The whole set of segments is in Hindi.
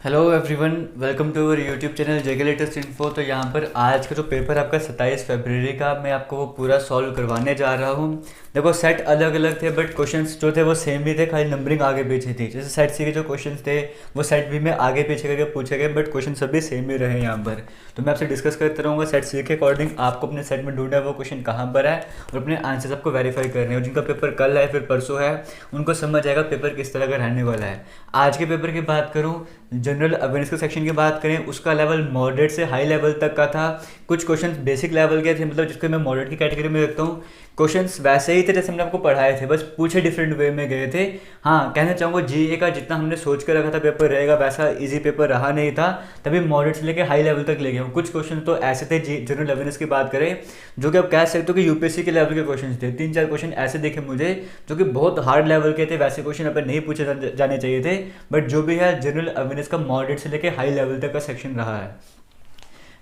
Hello everyone, welcome to our YouTube channel JK latest info. तो यहाँ पर आज का जो पेपर आपका 27 फरवरी का, मैं आपको वो पूरा सॉल्व करवाने जा रहा हूँ। देखो, सेट अलग अलग थे बट क्वेश्चंस जो थे वो सेम ही थे, खाली नंबरिंग आगे पीछे थी। जैसे सेट सी के जो क्वेश्चंस थे वो सेट बी में आगे पीछे करके पूछे गए, बट क्वेश्चन सभी सेम ही रहे यहाँ पर। तो मैं आपसे डिस्कस करते रहूँगा सेट सी के अकॉर्डिंग आपको अपने सेट में ढूंढना है वो क्वेश्चन कहाँ पर है और अपने आंसर्स आपको वेरीफाई करने हैं। और जिनका पेपर कल है फिर परसों है, उनको समझ आएगा पेपर किस तरह का रहने वाला है। आज के पेपर की बात करूँ, जनरल अवेयरनेस के सेक्शन की बात करें, उसका लेवल मॉडरेट से हाई लेवल तक का था। कुछ क्वेश्चंस बेसिक लेवल के थे, मतलब जिसको मैं मॉडरेट की कैटेगरी में रखता हूँ। क्वेश्चंस वैसे ही थे जैसे हमने आपको पढ़ाए थे, बस पूछे डिफरेंट वे में गए थे। हाँ, कहना चाहूँगा जीए का जितना हमने सोच कर रखा था पेपर रहेगा वैसा इजी पेपर रहा नहीं था, तभी मॉडरेट से लेकर हाई लेवल तक ले गया हूँ। कुछ क्वेश्चन तो ऐसे थे जनरल अवेयरनेस की बात करें जो कि आप कह सकते हो कि यूपीएससी के लेवल के क्वेश्चन थे। 3-4 क्वेश्चन ऐसे देखे मुझे जो कि बहुत हार्ड लेवल के थे, वैसे क्वेश्चन अपन नहीं पूछे जाने चाहिए थे। बट जो भी है, जनरल अवेयरनेस का मॉडरेट से लेकर हाई लेवल तक का सेक्शन रहा है।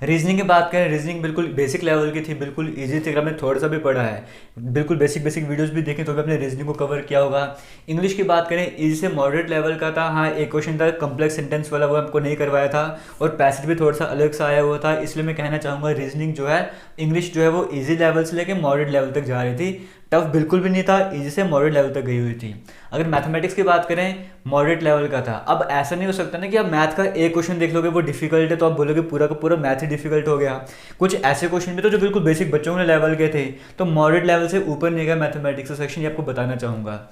रीजनिंग की बात करें, रीजनिंग बिल्कुल बेसिक लेवल की थी, बिल्कुल इजी थी। अगर आपने थोड़ा सा भी पढ़ा है, बिल्कुल बेसिक वीडियोस भी देखें तो भी अपने रीजनिंग को कवर किया होगा। इंग्लिश की बात करें, इजी से मॉडरेट लेवल का था। हाँ, एक क्वेश्चन था कम्प्लेक्स सेंटेंस वाला, वो हमको नहीं करवाया था और पैसेज भी थोड़ा सा अलग सा आया हुआ था। इसलिए मैं कहना चाहूँगा रीजनिंग जो है, इंग्लिश जो है वो ईजी लेवल से लेकर मॉडरेट लेवल तक जा रही थी। टफ बिल्कुल भी नहीं था, इजी से मॉडरेट लेवल तक गई हुई थी। अगर मैथमेटिक्स की बात करें, मॉडरेट लेवल का था। अब ऐसा नहीं हो सकता ना कि आप मैथ का एक क्वेश्चन देख लोगे वो डिफिकल्ट है तो आप बोलोगे पूरा का पूरा मैथ ही डिफिकल्ट हो गया। कुछ ऐसे क्वेश्चन भी तो जो बिल्कुल बेसिक बच्चों के लेवल के थे, तो मॉडरेट लेवल से ऊपर नहीं गया मैथमेटिक्स का सेक्शन, ये आपको बताना चाहूँगा।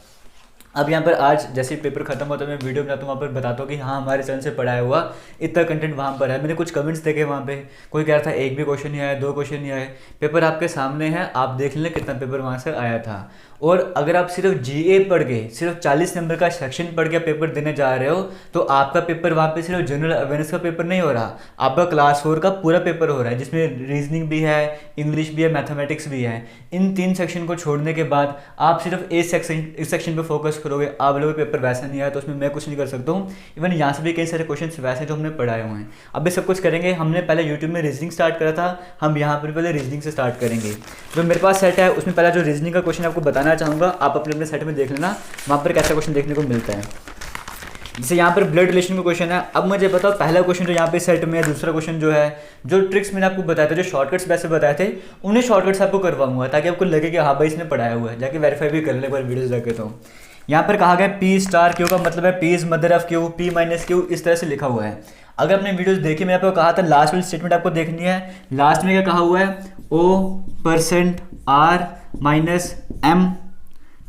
अब यहाँ पर आज जैसे पेपर खत्म होता है मैं वीडियो बनाता हूँ, वहाँ पर बताता हूँ कि हाँ हमारे चैनल से पढ़ाया हुआ इतना कंटेंट वहाँ पर है। मैंने कुछ कमेंट्स देखे वहाँ पे, कोई कह रहा था एक भी क्वेश्चन नहीं आया, 2 क्वेश्चन नहीं आए। पेपर आपके सामने है, आप देख लें कितना पेपर वहाँ से आया था। और अगर आप सिर्फ जीए पढ़ के, सिर्फ 40 नंबर का सेक्शन पढ़ के पेपर देने जा रहे हो, तो आपका पेपर वहाँ पे सिर्फ जनरल अवेयरनेस का पेपर नहीं हो रहा, आपका क्लास 4 का पूरा पेपर हो रहा है, जिसमें रीजनिंग भी है, इंग्लिश भी है, मैथमेटिक्स भी है। इन 3 सेक्शन को छोड़ने के बाद आप सिर्फ इस सेक्शन पर फोकस करोगे, आप लोगों का पेपर वैसा नहीं आया तो उसमें मैं कुछ नहीं कर सकता हूँ। इवन यहाँ से भी कई सारे क्वेश्चन वैसे जो हमने पढ़ाए हुए हैं। अब ये सब कुछ करेंगे, हमने पहले यूट्यूब में रीजनिंग स्टार्ट करा था, हम यहाँ पर पहले रीजनिंग से स्टार्ट करेंगे। जो मेरे पास सेट है उसमें पहला जो रीजनिंग का क्वेश्चन आपको बताना चाहूँगा, आप अपने सेट में देख लेना वहाँ पर कैसा क्वेश्चन देखने को मिलता है। जैसे यहाँ पर ब्लड रिलेशन का क्वेश्चन है। अब मुझे बताओ, पहला क्वेश्चन जो यहाँ पे सेट में है, दूसरा क्वेश्चन जो है, जो ट्रिक्स मैंने आपको बताया था, जो शॉर्टकट्स वैसे बताए थे, उन्हें शॉर्टकट्स आपको करवाऊंगा ताकि आपको लगे कि हाँ भाई इसने पढ़ाया हुआ है। जाके वेरीफाई भी कर ले एक बार वीडियोस जाके। तो यहाँ पर कहा गया पी स्टार क्यू का मतलब है P is mother of Q, P minus Q, इस तरह से लिखा हुआ है। अगर आपने वीडियोस देखी, मैंने आपको कहा था लास्ट वाली स्टेटमेंट आपको देखनी है। लास्ट में क्या कहा हुआ है, O% R minus M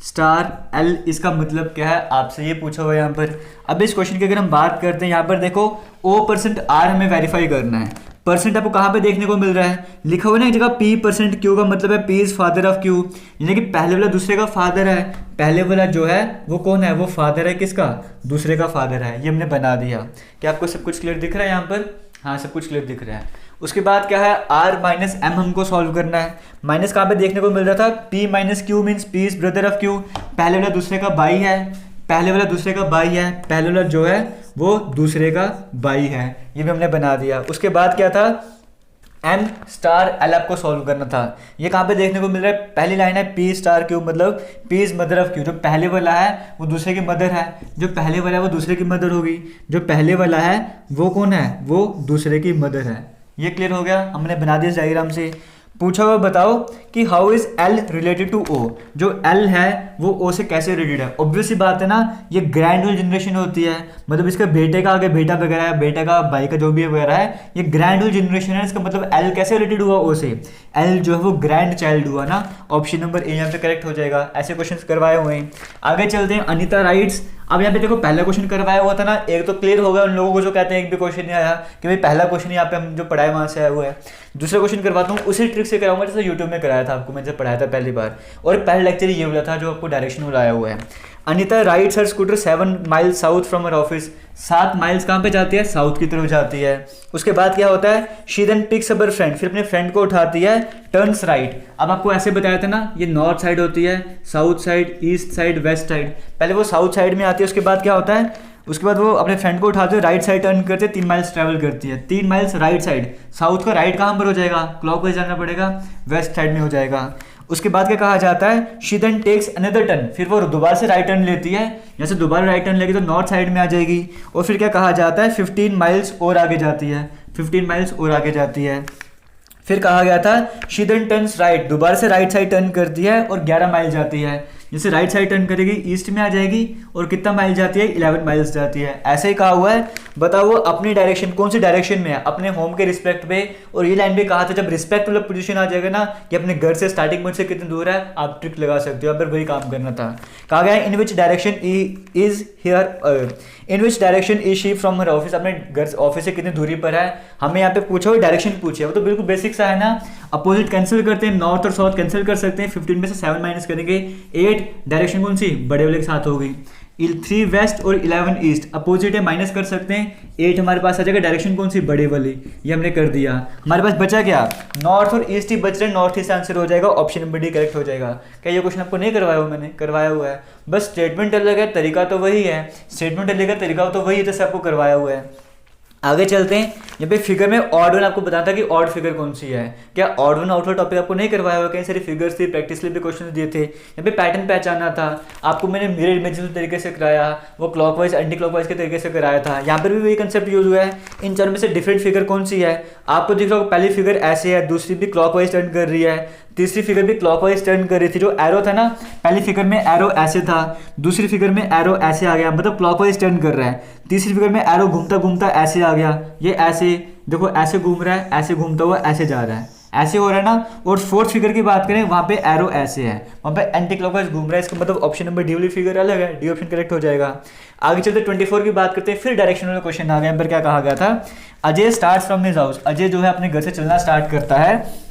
star L, इसका मतलब क्या है आपसे ये पूछा हुआ है यहाँ पर। अब इस क्वेश्चन की अगर हम बात करते हैं, यहाँ पर देखो O% R हमें वेरीफाई करना है। परसेंट आपको कहाँ पे देखने को मिल रहा है, लिखा हुआ है ना एक जगह P% Q का मतलब है P is father of Q, यानी कि पहले वाला दूसरे का फादर है। पहले वाला जो है वो कौन है, वो फादर है किसका, दूसरे का फादर है। ये हमने बना दिया। क्या आपको सब कुछ क्लियर दिख रहा है यहाँ पर? हाँ, सब कुछ क्लियर दिख रहा है। उसके बाद क्या है, R माइनस M हमको सॉल्व करना है। माइनस कहाँ पे देखने को मिल रहा था, P minus Q means P is brother of Q। पहले वाला दूसरे का भाई है, पहले वाला दूसरे का भाई है, पहले वाला जो है वो दूसरे का भाई है। ये भी हमने बना दिया। उसके बाद क्या था, M स्टार L आपको सॉल्व करना था। ये कहाँ पे देखने को मिल रहा है, पहली लाइन है P स्टार Q मतलब P is mother of Q। जो पहले वाला है वो दूसरे की मदर है, जो पहले वाला है वो दूसरे की मदर होगी, जो पहले वाला है वो कौन है, वो दूसरे की मदर है। ये क्लियर हो गया, हमने बना दिया इस डायग्राम से। पूछा हुआ बताओ कि how is L related to O, जो L है वो O से कैसे रिलेटेड है। ऑब्वियस सी बात है ना, ये ग्रैंडुअल जनरेशन होती है, मतलब इसका बेटे का आगे बेटा वगैरह है, बेटे का भाई का जो भी वगैरह है, ये ग्रैंडुअल जनरेशन है। इसका मतलब L कैसे रिलेटेड हुआ O से, L जो है वो ग्रैंड चाइल्ड हुआ ना। ऑप्शन नंबर ए यहाँ पे करेक्ट हो जाएगा। ऐसे क्वेश्चन करवाए हुए हैं। आगे चलते हैं, अनिता राइट्स। अब यहाँ पे देखो पहला क्वेश्चन करवाया हुआ था ना, एक तो क्लियर हो गया उन लोगों को जो कहते हैं एक भी क्वेश्चन नहीं आया, कि भाई पहला क्वेश्चन यहाँ पे हम जो पढ़ाए वहाँ से आया हुआ है। दूसरा क्वेश्चन करवाता हूँ, उसी ट्रिक से कराऊंगा जैसे यूट्यूब में कराया था आपको, मैंने जब पढ़ाया था पहली बार। और पहला लेक्चर ये वाला था जो आपको डायरेक्शन लाया हुआ है। Anita rides her scooter 7 miles south from her office. 7 miles कहाँ पे जाती है, साउथ की तरफ जाती है। उसके बाद क्या होता है, she then picks up her friend, फिर अपने फ्रेंड को उठाती है, टर्न्स राइट। अब आपको ऐसे बताया था ना, ये नॉर्थ साइड होती है, south side, east side, west side. पहले वो साउथ साइड में आती है, उसके बाद क्या होता है, उसके बाद वो अपने फ्रेंड को उठाते हुए राइट साइड टर्न करते, 3 माइल्स ट्रैवल करती है। 3 माइल्स राइट साइड, साउथ का राइट कहाँ पर हो जाएगा, क्लॉकवाइज जाना पड़ेगा, वेस्ट साइड में हो जाएगा। उसके बाद क्या कहा जाता है, she then takes another turn, फिर वो दोबारा से राइट टर्न लेती है, जैसे दोबारा राइट टर्न लेगी तो नॉर्थ साइड में आ जाएगी, और फिर क्या कहा जाता है 15 माइल्स और आगे जाती है, 15 माइल्स और आगे जाती है। फिर कहा गया था शी देन टर्न्स राइट, दोबारा से राइट साइड टर्न करती है और 11 माइल जाती है, जैसे राइट साइड टर्न करेगी ईस्ट में आ जाएगी और कितना माइल जाती है, 11 माइल्स जाती है। ऐसे ही कहा हुआ है, बताओ वो अपनी डायरेक्शन कौन सी डायरेक्शन में है, अपने होम के रिस्पेक्ट पे। और ये लाइन भी कहा था जब रिस्पेक्ट वाला पोजीशन आ जाएगा ना कि अपने घर से स्टार्टिंग पॉइंट से कितनी दूर है, आप ट्रिक लगा सकते हो, अब वही काम करना था। कहा गया in which direction is here, in which direction is she from her office, अपने घर ऑफिस से कितनी दूरी पर है। हमें यहाँ पे पूछा हुआ डायरेक्शन पूछे, वो तो बिल्कुल बेसिक सा है ना, अपोजिट कैंसिल करते हैं, नॉर्थ और साउथ कैंसिल कर सकते हैं, 15 में से 7 माइनस करेंगे, 8 डायरेक्शन कौन सी, बड़े वाले के साथ होगी। 3 वेस्ट और 11 ईस्ट अपोजिट है, माइनस कर सकते हैं, 8 हमारे पास आ जाएगा, डायरेक्शन कौन सी, बड़े वाली, ये हमने कर दिया। हमारे पास बचा क्या, नॉर्थ और ईस्ट ही बच रहे, नॉर्थ ईस्ट आंसर हो जाएगा, ऑप्शन नंबर डी करेक्ट हो जाएगा। क्या ये क्वेश्चन आपको नहीं करवाया हुआ, मैंने करवाया हुआ है, बस स्टेटमेंट अलग है, तरीका तो वही है, स्टेटमेंट अलग है, तरीका तो वही है, जैसे आपको करवाया हुआ है। आगे चलते हैं, यहाँ पे फिगर में ऑड वन आपको बताता है कि ऑड फिगर कौन सी है। क्या ऑड वन आउट टॉपिक आपको नहीं करवाया हुआ, कई सारी फिगर्स थी, प्रैक्टिस लिए भी क्वेश्चन दिए थे, यहाँ पे पैटर्न पहचाना था आपको, मैंने मिरर इमेजेस तरीके से कराया, वो क्लॉकवाइज एंटी क्लॉकवाइज के तरीके से कराया था। यहाँ पर भी वही कंसेप्ट यूज हुआ है। इन चारों में से डिफरेंट फिगर कौन सी है, आपको दिख रहा होगा, पहली फिगर ऐसे है, दूसरी भी क्लॉकवाइज टर्न कर रही है, तीसरी फिगर भी क्लॉकवाइज टर्न कर रही थी। जो एरो था ना, पहली फिगर में एरो ऐसे था, दूसरी फिगर में एरो ऐसे आ गया, मतलब क्लॉकवाइज टर्न कर रहा है। तीसरी फिगर में एरो घूमता घूमता ऐसे आ गया, ये ऐसे देखो, ऐसे घूम रहा है, ऐसे घूमता हुआ ऐसे जा रहा है, ऐसे हो रहा है ना। और फोर्थ फिगर की बात करें, वहाँ पे एरो ऐसे है, वहाँ पे एंटी क्लॉकवाइज घूम रहा है, इसका मतलब ऑप्शन नंबर डी वाली फिगर अलग है, डी ऑप्शन करेक्ट हो जाएगा। आगे चलते 24 की बात करते हैं, फिर डायरेक्शन वाला क्वेश्चन आ गया। यहाँ पर क्या कहा गया था, Ajay start from his house, Ajay जो है अपने घर से चलना स्टार्ट करता है।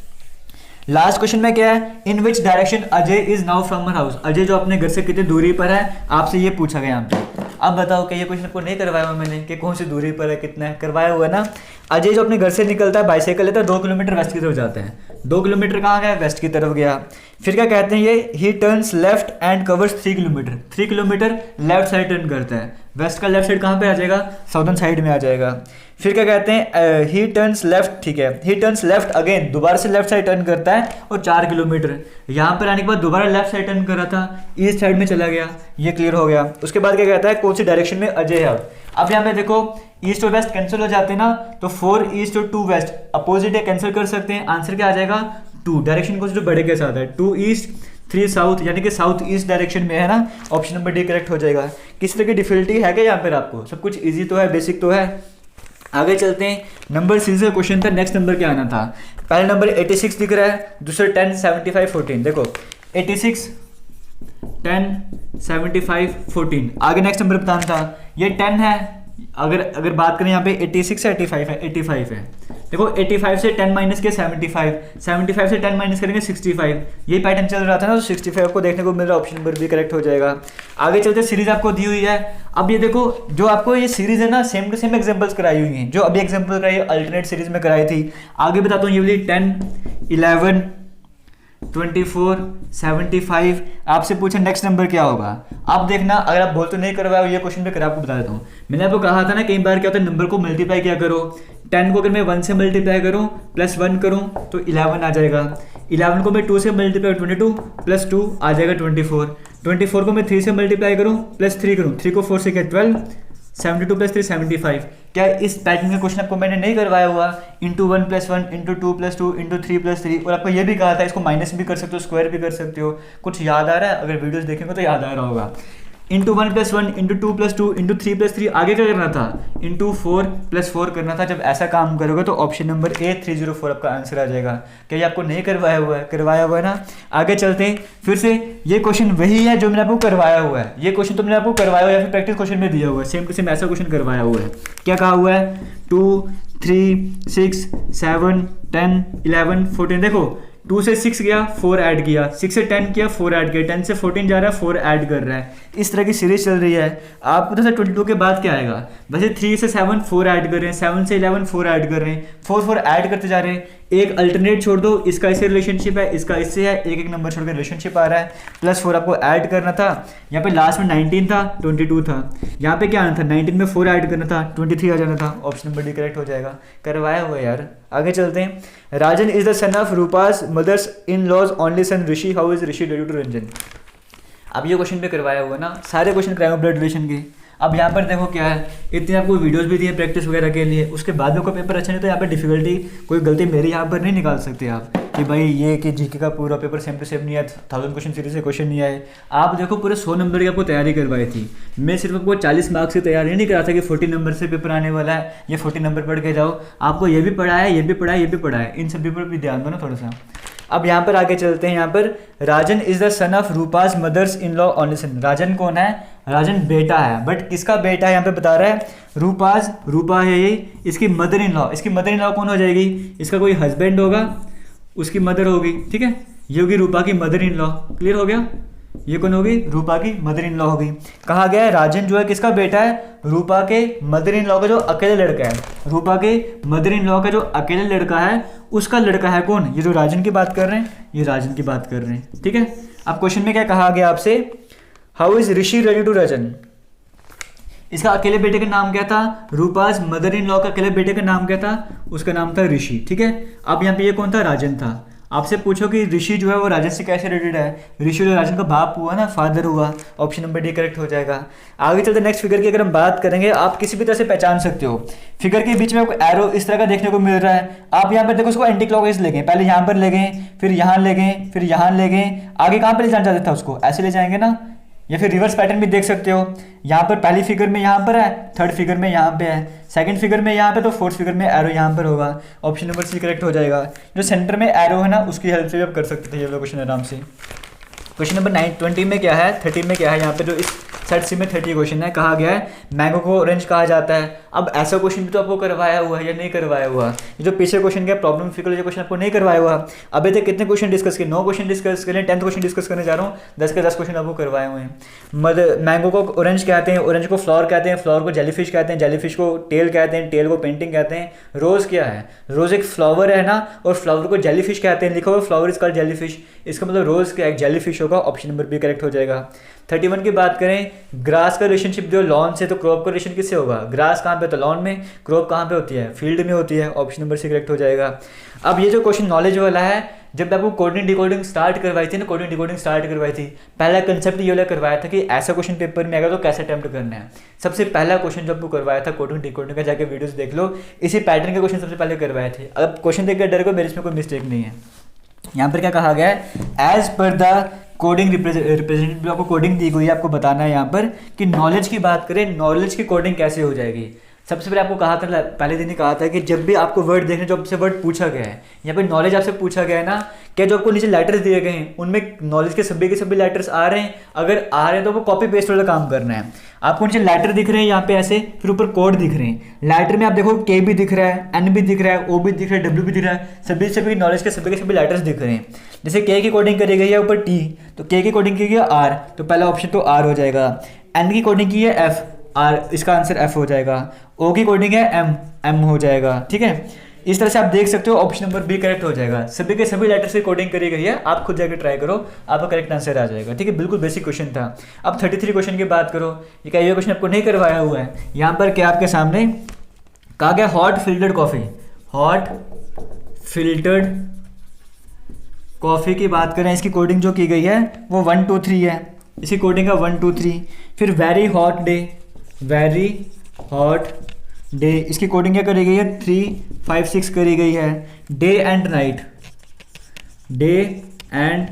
लास्ट क्वेश्चन में क्या है, in which direction Ajay is now from her house, Ajay जो अपने घर से कितनी दूरी पर है, आपसे ये पूछा गया यहाँ पे। अब बताओ कि ये क्वेश्चन आपको नहीं करवाया हुआ मैंने, कि कौन सी दूरी पर है, कितना है, करवाया हुआ है ना। अजय जो अपने घर से निकलता है, बाइसाइकिल लेता है, 2 किलोमीटर वेस्ट की तरफ जाते हैं, 2 किलोमीटर कहाँ गया, वेस्ट की तरफ गया। फिर क्या कहते हैं ये, ही turns left and covers 3 kilometre, 3 kilometre left side turn करता है, वेस्ट का लेफ्ट साइड कहाँ पे आ जाएगा, साउदर्न साइड में आ जाएगा। फिर क्या कहते हैं, ही टर्न्स लेफ्ट, ठीक है, ही टर्न्स लेफ्ट अगेन, दोबारा से लेफ्ट साइड टर्न करता है और 4 किलोमीटर, यहाँ पर आने के बाद दोबारा लेफ्ट साइड टर्न कर रहा था, ईस्ट साइड में चला गया, ये क्लियर हो गया। उसके बाद क्या कहता है, कौन सी डायरेक्शन में अजय है। अब यहाँ पे देखो ईस्ट और वेस्ट कैंसिल हो जाते हैं ना, तो 4 ईस्ट और 2 वेस्ट अपोजिट है, कैंसिल कर सकते हैं, आंसर क्या आ जाएगा 2। डायरेक्शन कौन सी, जो बड़े के साथ है, 2 ईस्ट 3 साउथ, यानी कि साउथ ईस्ट डायरेक्शन में है ना, ऑप्शन नंबर डी करेक्ट हो जाएगा। किसी तरह की डिफिकल्टी है क्या यहाँ पर, आपको सब कुछ ईजी तो है, बेसिक तो है। आगे चलते हैं, नंबर सीरीज का क्वेश्चन था, नेक्स्ट नंबर क्या आना था। पहला नंबर 86 दिख रहा है, दूसरा 10 75 14, देखो 86 10 75 14, आगे नेक्स्ट नंबर बताना था, ये 10 है, अगर बात करें यहाँ पे 86 है, 85 है, 85 है, देखो 85 से 10 माइनस के 75, 75 से 10 माइनस करेंगे 65, यही पैटर्न चल रहा था ना, तो 65 को देखने को मिल रहा है, ऑप्शन नंबर भी करेक्ट हो जाएगा। आगे चलते, सीरीज आपको दी हुई है। अब ये देखो, जो आपको ये सीरीज है ना, सेम टू सेम एग्जांपल्स कराई हुई हैं, जो अभी एग्जांपल कराई अल्टरनेट सीरीज में कराई थी। आगे बताता हूँ, ये वाली 10 11 24 75, आपसे पूछा नेक्स्ट नंबर क्या होगा। आप देखना, अगर आप बोल तो नहीं करवाया ये क्वेश्चन पे कर, आपको बता देता हूँ। मैंने आपको कहा था ना, कई बार क्या होता है, नंबर को मल्टीप्लाई क्या करो, 10 को अगर मैं 1 से मल्टीप्लाई करूँ प्लस 1 करूँ तो 11 आ जाएगा, 11 को मैं 2 से मल्टीप्लाई 22 प्लस 2 आ जाएगा 24, 24 को मैं 3 से मल्टीप्लाई करूँ प्लस 3 करूँ, 3 को 4 से क्या 12, 72 प्लस 3 75। क्या इस पैटर्न का क्वेश्चन आपको मैंने नहीं करवाया हुआ, into 1 plus 1 into 2 plus 2 into 3 plus 3, और आपको ये भी कहा था इसको माइनस भी कर सकते हो, स्क्वायर भी कर सकते हो। कुछ याद आ रहा है, अगर वीडियोस देखेंगे तो याद आ रहा होगा। Into 1 plus 1 into 2 plus 2 into 3 plus 3, आगे क्या करना था, इंटू 4 प्लस 4 करना था। जब ऐसा काम करोगे तो ऑप्शन नंबर ए 304 आपका आंसर आ जाएगा। क्या ये आपको नहीं करवाया हुआ है, करवाया हुआ है ना। आगे चलते हैं, फिर से ये क्वेश्चन वही है जो मैंने आपको करवाया हुआ है, ये क्वेश्चन तो मैंने आपको करवाया हुआ है या फिर प्रैक्टिस क्वेश्चन में दिया हुआ है, सेम टू सेम ऐसा क्वेश्चन करवाया हुआ है। क्या कहा हुआ है, 2 3 6 7 10 11 14, देखो 2 से 6 गया 4 ऐड किया, 6 से 10 किया 4 ऐड किया, 10 से 14 जा रहा है 4 ऐड कर रहा है। इस तरह की सीरीज चल रही है। आप पता है 22 के बाद क्या आएगा, वैसे 3 से 7 4 ऐड कर रहे हैं, 7 से 11 4 ऐड कर रहे हैं, 4 ऐड करते जा रहे हैं। एक अल्टरनेट छोड़ दो, इसका इससे रिलेशनशिप है, इसका इससे है, एक एक नंबर छोड़ के रिलेशनशिप आ रहा है। प्लस 4 आपको ऐड करना था, यहाँ पे लास्ट में 19 था 22 था, यहाँ पे क्या आना था 19 में 4 ऐड करना था 23 आ जाना था। ऑप्शन नंबर डी करेक्ट हो जाएगा। करवाया हुआ यार। आगे चलते हैं। Rajan is the son of Rupa's mother's in law's only son Rishi, how is Rishi related to Ranjan. अब ये क्वेश्चन पे करवाया हुआ ना, सारे क्वेश्चन कराए हुए ब्लड रिलेशन के। अब यहाँ पर देखो क्या है, इतनी आपको वीडियोस भी दी है प्रैक्टिस वगैरह के लिए, उसके बाद में कोई पेपर अच्छा नहीं तो यहाँ पर डिफिकल्टी कोई गलती मेरी यहाँ पर नहीं निकाल सकते आप कि भाई ये कि जीके का पूरा पेपर सेम टू सेम नहीं आया, 1000 क्वेश्चन सीरीज से क्वेश्चन नहीं आए। आप देखो पूरे 100 नंबर की आपको तैयारी करवाई थी, मैं सिर्फ आपको 40 मार्क्स की तैयारी नहीं करा था कि 40 नंबर से पेपर आने वाला है, ये 40 नंबर पढ़ के जाओ। आपको ये भी पढ़ा है, ये भी पढ़ा है, ये भी पढ़ा है, इन सभी पर भी ध्यान दो ना थोड़ा सा। अब यहाँ पर आगे चलते हैं। यहाँ पर Rajan is the son of Rupa's mother's in law only son. Rajan कौन है? राजन बेटा है, बट किसका बेटा है यहाँ पे बता रहा है? रूपास, रूपा है ये, इसकी मदर इन लॉ। इसकी मदर इन लॉ कौन हो जाएगी? इसका कोई हस्बैंड होगा, उसकी मदर होगी, ठीक है, ये होगी रूपा की मदर इन लॉ। क्लियर हो गया? ये कौन होगी? रूपा की मदर इन लॉ होगी। कहा गया है राजन जो है किसका बेटा है? रूपा के मदर इन लॉ का जो अकेले लड़का है। रूपा के मदर इन लॉ का जो अकेले लड़का है उसका लड़का है कौन? ये जो राजन की बात कर रहे हैं, ये राजन की बात कर रहे हैं, ठीक है। अब क्वेश्चन में क्या कहा गया आपसे? How is Rishi related to Rajan. इसका अकेले बेटे का नाम क्या था? रूपाज मदर इन लॉ का अकेले बेटे का नाम क्या था? उसका नाम था ऋषि, ठीक है। अब यहाँ पे ये कौन था? राजन था। आपसे पूछो कि ऋषि जो है वो राजन से कैसे रिलेटेड है? ऋषि जो राजन का बाप हुआ ना, फादर हुआ। ऑप्शन नंबर डी करेक्ट हो जाएगा। आगे चलते नेक्स्ट फिगर की अगर हम बात करेंगे, आप किसी भी तरह से पहचान सकते हो। फिगर के बीच में आपको एरो इस तरह का देखने को मिल रहा है। आप यहाँ पर देखो उसको एंटी क्लॉकवाइज ले गए, पहले यहाँ पर ले गए, फिर यहाँ ले गए, फिर यहाँ ले गए, आगे कहाँ पर ले जाना चाहते था उसको? ऐसे ले जाएंगे ना, या फिर रिवर्स पैटर्न भी देख सकते हो। यहाँ पर पहली फिगर में यहाँ पर है, थर्ड फिगर में यहाँ पे है, सेकंड फिगर में यहाँ पे, तो फोर्थ फिगर में एरो यहाँ पर होगा। ऑप्शन नंबर सी करेक्ट हो जाएगा। जो सेंटर में एरो है ना, उसकी हेल्प से भी आप कर सकते थे ये वाला क्वेश्चन आराम से। क्वेश्चन नंबर 20 में क्या है, 30 में क्या है? यहाँ पे जो इस सेट सी में 30 क्वेश्चन है, कहा गया है मैंगो को ऑरेंज कहा जाता है। अब ऐसा क्वेश्चन भी तो आपको करवाया हुआ है या नहीं करवाया हुआ? ये जो पीछे क्वेश्चन का प्रॉब्लम फिगर, जो क्वेश्चन आपको नहीं करवाया हुआ। अभी तक कितने क्वेश्चन डिस्कस किए? 9 क्वेश्चन डिस्कस करें, 10th क्वेश्चन डिस्कस करने जा रहा हूँ। 10 के 10 क्वेश्चन आपको करवाए हुए हैं। मैंगो को ऑरेंज कहते हैं, ऑरेंज को फ्लावर कहते हैं, फ्लावर को जेलीफिश कहते हैं, जेलीफिश को टेल कहते हैं, टेल को पेंटिंग कहते हैं। रोज क्या है? रोज एक फ्लावर है ना, और फ्लावर को जेलीफिश कहते हैं। लिखा हुआ फ्लावर इज कॉल्ड जेलीफिश, इसका मतलब रोज क्या एक जेलीफिश होगा। ऑप्शन नंबर बी करेक्ट हो जाएगा। 31 की बात करें, ग्रास का रिलेशनशिप जो लॉन से, तो क्रॉप का रिलेशन किससे होगा? ग्रास कहाँ पे होता है? लॉन में। क्रॉप कहाँ पे होती है? फील्ड में होती है। ऑप्शन नंबर सी करेक्ट हो जाएगा। अब ये जो क्वेश्चन नॉलेज वाला है, जब आपको कोडिंग डिकोडिंग स्टार्ट करवाई थी ना, कोडिंग डिकोडिंग स्टार्ट करवाई थी, पहला कंसेप्ट ये वाला करवाया था कि ऐसा क्वेश्चन पेपर में आएगा तो कैसे अटेम्प्ट करना है। सबसे पहला क्वेश्चन जब आपको करवाया था कोडिंग डिकोडिंग का, जाके वीडियोस देख लो, इसी पैटर्न के क्वेश्चन सबसे पहले करवाए थे। अब क्वेश्चन देख कर डर को, मेरे इसमें कोई मिस्टेक नहीं है। यहाँ पर क्या कहा गया है? As per the coding representative, आपको कोडिंग दी गई है, आपको बताना है यहाँ पर कि नॉलेज की बात करें, नॉलेज की कोडिंग कैसे हो जाएगी। सबसे पहले आपको कहा था, पहले दिन ही कहा था कि जब भी आपको वर्ड देखने, जो आपसे वर्ड पूछा गया है, यहाँ पे नॉलेज आपसे पूछा गया है ना, क्या जो आपको नीचे लेटर्स दिए गए हैं उनमें नॉलेज के सभी लेटर्स आ रहे हैं? अगर आ रहे हैं तो वो कॉपी पेस्ट वाला काम करना है। आपको नीचे लेटर दिख रहे हैं यहाँ पे ऐसे, फिर ऊपर कोड दिख रहे हैं। लेटर में आप देखो के भी दिख रहा है, एन भी दिख रहा है, ओ भी दिख रहा है, डब्ल्यू भी दिख रहा है, सभी नॉलेज के सभी लेटर्स दिख रहे हैं। जैसे के की कोडिंग करी गई है ऊपर टी, तो के की कोडिंग की गई है आर, तो पहला ऑप्शन तो आर हो जाएगा। एन की कोडिंग की है एफ, आर, इसका आंसर एफ हो जाएगा। ओ की कोडिंग है एम, एम हो जाएगा, ठीक है। इस तरह से आप देख सकते हो, ऑप्शन नंबर बी करेक्ट हो जाएगा। सभी के सभी लेटर से कोडिंग करी गई है, आप खुद जाकर ट्राई करो, आपका करेक्ट आंसर आ जाएगा, ठीक है। बिल्कुल बेसिक क्वेश्चन था। अब 33 क्वेश्चन की बात करो, ये क्या ये क्वेश्चन आपको नहीं करवाया हुआ है? यहाँ पर क्या आपके सामने कहा गया? Hot filtered coffee, hot filtered coffee की बात करें, इसकी कोडिंग जो की गई है वो 1 2 3 है। इसकी कोडिंग है 1 2 3। फिर very hot day, very hot day, इसकी कोडिंग क्या करी गई है? 3 5 6 करी गई है। Day and night, day and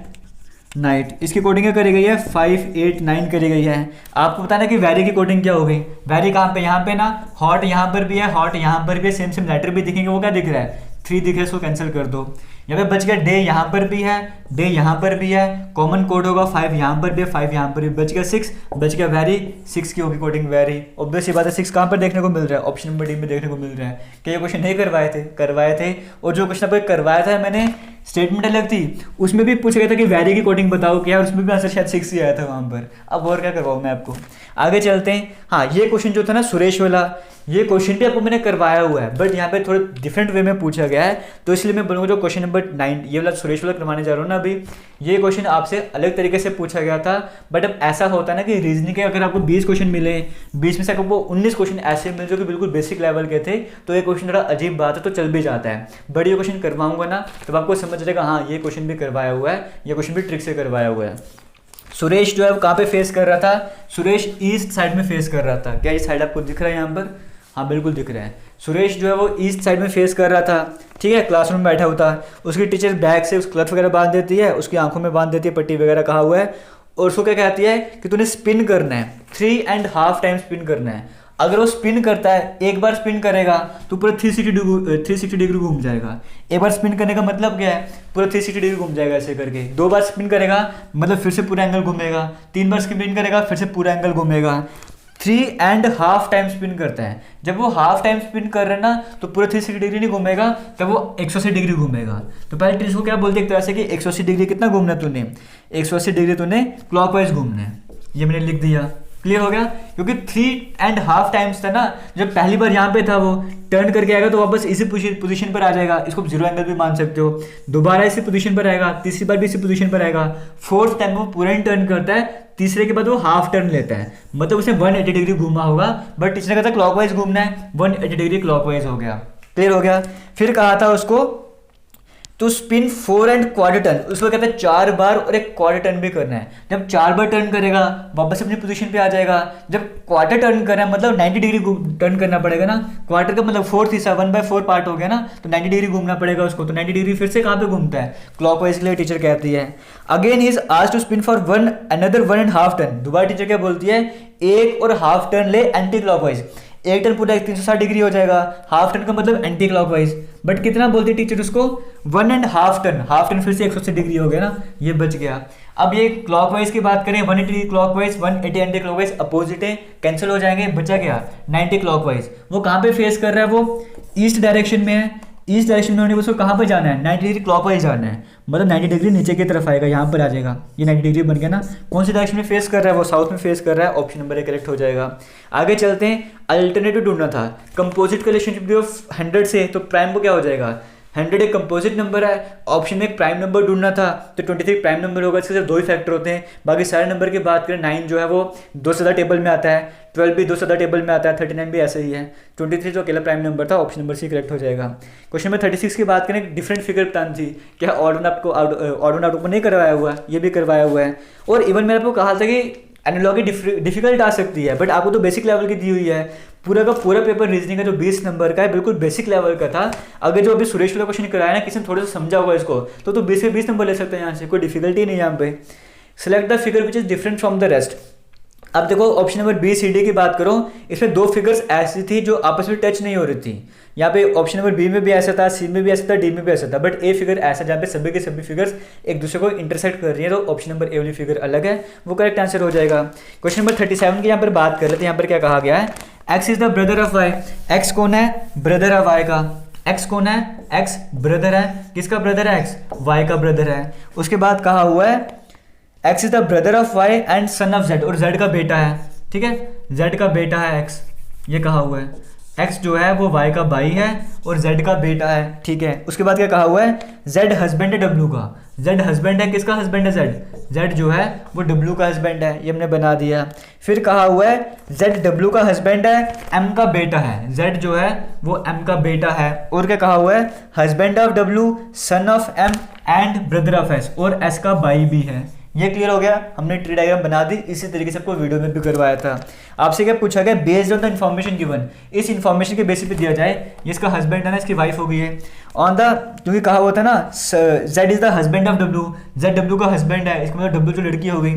night, इसकी कोडिंग क्या करी गई है? 5 8 9 करी गई है। आपको बताना कि वेरी की कोडिंग क्या हो गई? वेरी कहाँ पे? यहाँ पे ना, हॉट यहाँ पर भी है, हॉट यहाँ पर भी है, सेम लेटर भी दिखेंगे। वो क्या दिख रहा है? 3 दिख रहा है, इसको कैंसिल कर दो। यहाँ पे बच गया डे, यहाँ पर भी है, डे यहाँ पर भी है, कॉमन कोड होगा 5 यहाँ पर भी है, 5 यहाँ पर भी, बच गया 6, बच गया वेरी, 6 की होगी कोडिंग वेरी। ऑब्वियस ये बात है, 6 कहाँ पर देखने को मिल रहा है? ऑप्शन नंबर डी में देखने को मिल रहा है। क्या ये क्वेश्चन नहीं करवाए थे? करवाए थे। और जो क्वेश्चन आपको करवाया था मैंने, स्टेटमेंट अलग थी, उसमें भी पूछ गया था कि वेरी की कोडिंग बताओ क्या, और उसमें भी आंसर शायद 6 ही आया था वहाँ पर। अब और क्या करवाऊँ मैं आपको? आगे चलते हैं। हाँ, ये क्वेश्चन जो था ना सुरेश वाला, ये क्वेश्चन भी आपको मैंने करवाया हुआ है, बट यहाँ पे थोड़े डिफरेंट वे में पूछा गया है, तो इसलिए मैं बोलूँगा जो क्वेश्चन नंबर 9 ये वाला सुरेश वाला करवाने जा रहा हूँ ना अभी, ये क्वेश्चन आपसे अलग तरीके से पूछा गया था। बट अब ऐसा होता है ना कि रीजनिंग के अगर आपको 20 क्वेश्चन मिले, 20 में से आपको 19 क्वेश्चन ऐसे मिले जो कि बिल्कुल बेसिक लेवल के थे, तो ये क्वेश्चन थोड़ा अजीब बात है, तो चल भी जाता है। बट ये क्वेश्चन करवाऊंगा ना तब आपको समझ जाएगा हाँ ये क्वेश्चन भी करवाया हुआ है, ये क्वेश्चन भी ट्रिक से करवाया हुआ है। सुरेश जो है वो कहाँ पे फेस कर रहा था, सुरेश ईस्ट साइड में फेस कर रहा था। क्या ये साइड आपको दिख रहा है यहाँ पर? हाँ बिल्कुल दिख रहा है। सुरेश जो है वो ईस्ट साइड में फेस कर रहा था, ठीक है, क्लासरूम में बैठा हुआ था। उसकी टीचर बैग से उस क्लच वगैरह बांध देती है, उसकी आंखों में बांध देती है, पट्टी वगैरह कहा हुआ है, और उसको क्या कहती है कि तूने स्पिन करना है, 3.5 टाइम स्पिन करना है। अगर वो स्पिन करता है, एक बार स्पिन करेगा तो पूरा 360 डिग्री घूम जाएगा। एक बार स्पिन करने का मतलब क्या है, पूरा 360 डिग्री घूम जाएगा ऐसे करके। 2 बार स्पिन करेगा मतलब फिर से पूरा एंगल घूमेगा। 3 बार स्पिन करेगा फिर से पूरा एंगल घूमेगा। 3.5 टाइम स्पिन करता है। जब वो हाफ टाइम स्पिन कर रहा है ना तो पूरा 360 डिग्री नहीं घूमेगा, तब वो 180 डिग्री घूमेगा। तो पहले ट्रिक को क्या बोलते हैं एक तरह से कि 180 डिग्री कितना घूमना है तूने, 180 डिग्री तूने क्लॉकवाइज घूमना है। ये मैंने लिख दिया, क्लियर हो गया। क्योंकि 3.5 टाइम्स था ना, जब पहली बार यहाँ पे था वो टर्न करके आएगा तो वापस इसी पोजीशन पर आ जाएगा। इसको 0 एंगल भी मान सकते हो। दोबारा इसी पोजीशन पर आएगा, तीसरी बार भी इसी पोजीशन पर आएगा। 4th टाइम वो पूरा टर्न करता है, तीसरे के बाद वो हाफ टर्न लेता है, मतलब उसे 180 डिग्री घूमा होगा। बट टीचर ने कहा था क्लॉकवाइज घूमना है, 180 डिग्री क्लॉकवाइज हो गया, क्लियर हो गया। फिर कहा था उसको तो स्पिन 4 एंड क्वार्टर टर्न, उसको कहते हैं 4 बार और एक क्वार्टर टर्न भी करना है। जब 4 बार टर्न करेगा वापस अपनी पोजीशन पे आ जाएगा। जब क्वार्टर टर्न करना है मतलब 90 डिग्री टर्न करना पड़ेगा ना। क्वार्टर का मतलब 4 हिस्सा 1/4 पार्ट हो गया ना, तो 90 डिग्री घूमना पड़ेगा उसको। तो 90 डिग्री फिर से कहाँ पे घूमता है, क्लॉकवाइज के लिए टीचर कहती है। Again he is asked to spin for another 1.5 turn. दोबारा टीचर क्या बोलती है, 1.5 टर्न ले एंटी क्लॉकवाइज। एक टर्न पूरा 360 डिग्री हो जाएगा, हाफ टर्न का मतलब एंटी क्लॉकवाइज। बट कितना बोलती है टीचर उसको, 1.5 टर्न। हाफ टर्न फिर से 180 डिग्री हो गया ना, ये बच गया। अब ये क्लॉकवाइज की बात करें, 180 क्लॉकवाइज, 180 एंटी क्लॉकवाइज, अपोजिट है, कैंसिल हो जाएंगे, बचा गया 90 क्लॉकवाइज। वो कहाँ पे फेस कर रहा है, वो ईस्ट डायरेक्शन में है। ईस्ट डायरेक्शन में होने को उसको कहाँ पर जाना है, 90 डिग्री क्लॉकवाइज जाना है, मतलब 90 डिग्री नीचे की तरफ आएगा, यहाँ पर आ जाएगा। ये 90 डिग्री बन गया ना। कौन सी डायरेक्शन में फेस कर रहा है, वो साउथ में फेस कर रहा है। ऑप्शन नंबर 1 करेक्ट हो जाएगा। आगे चलते हैं, अल्टरनेटिव ढूंढना था। कंपोजिट का रिलेशनशिप ऑफ 100 से, तो प्राइम को क्या हो जाएगा, 100 एक कंपोजिट नंबर है। ऑप्शन में एक प्राइम नंबर ढूंढना था, तो 23 प्राइम नंबर होगा। इसके सिर्फ 2 ही फैक्टर होते हैं, बाकी सारे नंबर की बात करें 9 जो है वो 2 से ज़्यादा टेबल में आता है, 12 भी 2 से ज़्यादा टेबल में आता है, 39 भी ऐसे ही है। 23 जो अकेला प्राइम नंबर था, ऑप्शन नंबर सी करेक्ट हो जाएगा। क्वेश्चन नंबर 36 की बात करें, डिफरेंट फिगर बतानी थी। क्या ऑड वन आउट को नहीं करवाया हुआ, ये भी करवाया हुआ है। और इवन मैंने आपको कहा था कि एनालॉजी डिफिकल्ट आ सकती है, बट आपको तो बेसिक लेवल की दी हुई है। पूरा का पूरा पेपर रीजनिंग का जो 20 नंबर का है बिल्कुल बेसिक लेवल का था। अगर जो अभी सुरेश वाला क्वेश्चन कराया ना, किसी ने थोड़ा सा समझा होगा इसको, तो 20 से 20 नंबर ले सकते हैं यहाँ से, कोई डिफिकल्टी नहीं है यहाँ पे। Select the figure which is different from the rest. अब देखो option number B C D की बात करो, इसमें 2 फिगर्स ऐसी थी जो आपस में टच नहीं हो रही थी। यहाँ पे ऑप्शन नंबर बी में भी ऐसा था, सी में भी ऐसा था, डी में भी ऐसा था, बट ए फिगर ऐसा जहाँ पे सभी के सभी फिगर्स एक दूसरे को इंटरसेक्ट कर रही है, तो ऑप्शन नंबर ए वाली फिगर अलग है, वो करेक्ट आंसर हो जाएगा। क्वेश्चन नंबर 37 की यहाँ पर बात कर रहे थे। यहाँ पर क्या कहा गया है, X is the brother of Y. X कौन है, ब्रदर है वाई का। एक्स कौन है, एक्स ब्रदर है, किसका ब्रदर है, एक्स, वाई का ब्रदर है। उसके बाद कहा हुआ है X is the brother of Y and son of Z, और जेड का बेटा है, ठीक है, जेड का बेटा है एक्स, ये कहा हुआ है। एक्स जो है वो वाई का भाई है और जेड का बेटा है, ठीक है। उसके बाद क्या कहा हुआ है, जेड हस्बैंड है डब्ल्यू का। जेड हस्बैंड है, किसका हस्बैंड है, जेड, जेड जो है वो डब्ल्यू का हस्बैंड है, ये हमने बना दिया। फिर कहा हुआ है जेड डब्ल्यू का हस्बैंड है, एम का बेटा है। जेड जो है वो एम का बेटा है। और क्या कहा हुआ है, husband of W, son of M and brother of S, और एस का भाई भी है। ये क्लियर हो गया, हमने ट्री डायग्राम बना दी, इसी तरीके से आपको वीडियो में भी करवाया था। आपसे क्या पूछा गया, based on the information given, इस इन्फॉर्मेशन के बेसिस पे दिया जाए, ये इसका हस्बैंड है ना, इसकी वाइफ हो गई है। ऑन द, क्योंकि कहा हुआ था ना Z is the husband of W, Z W का हस्बैंड है, इसका मतलब डब्ल्यू जो लड़की हो गई।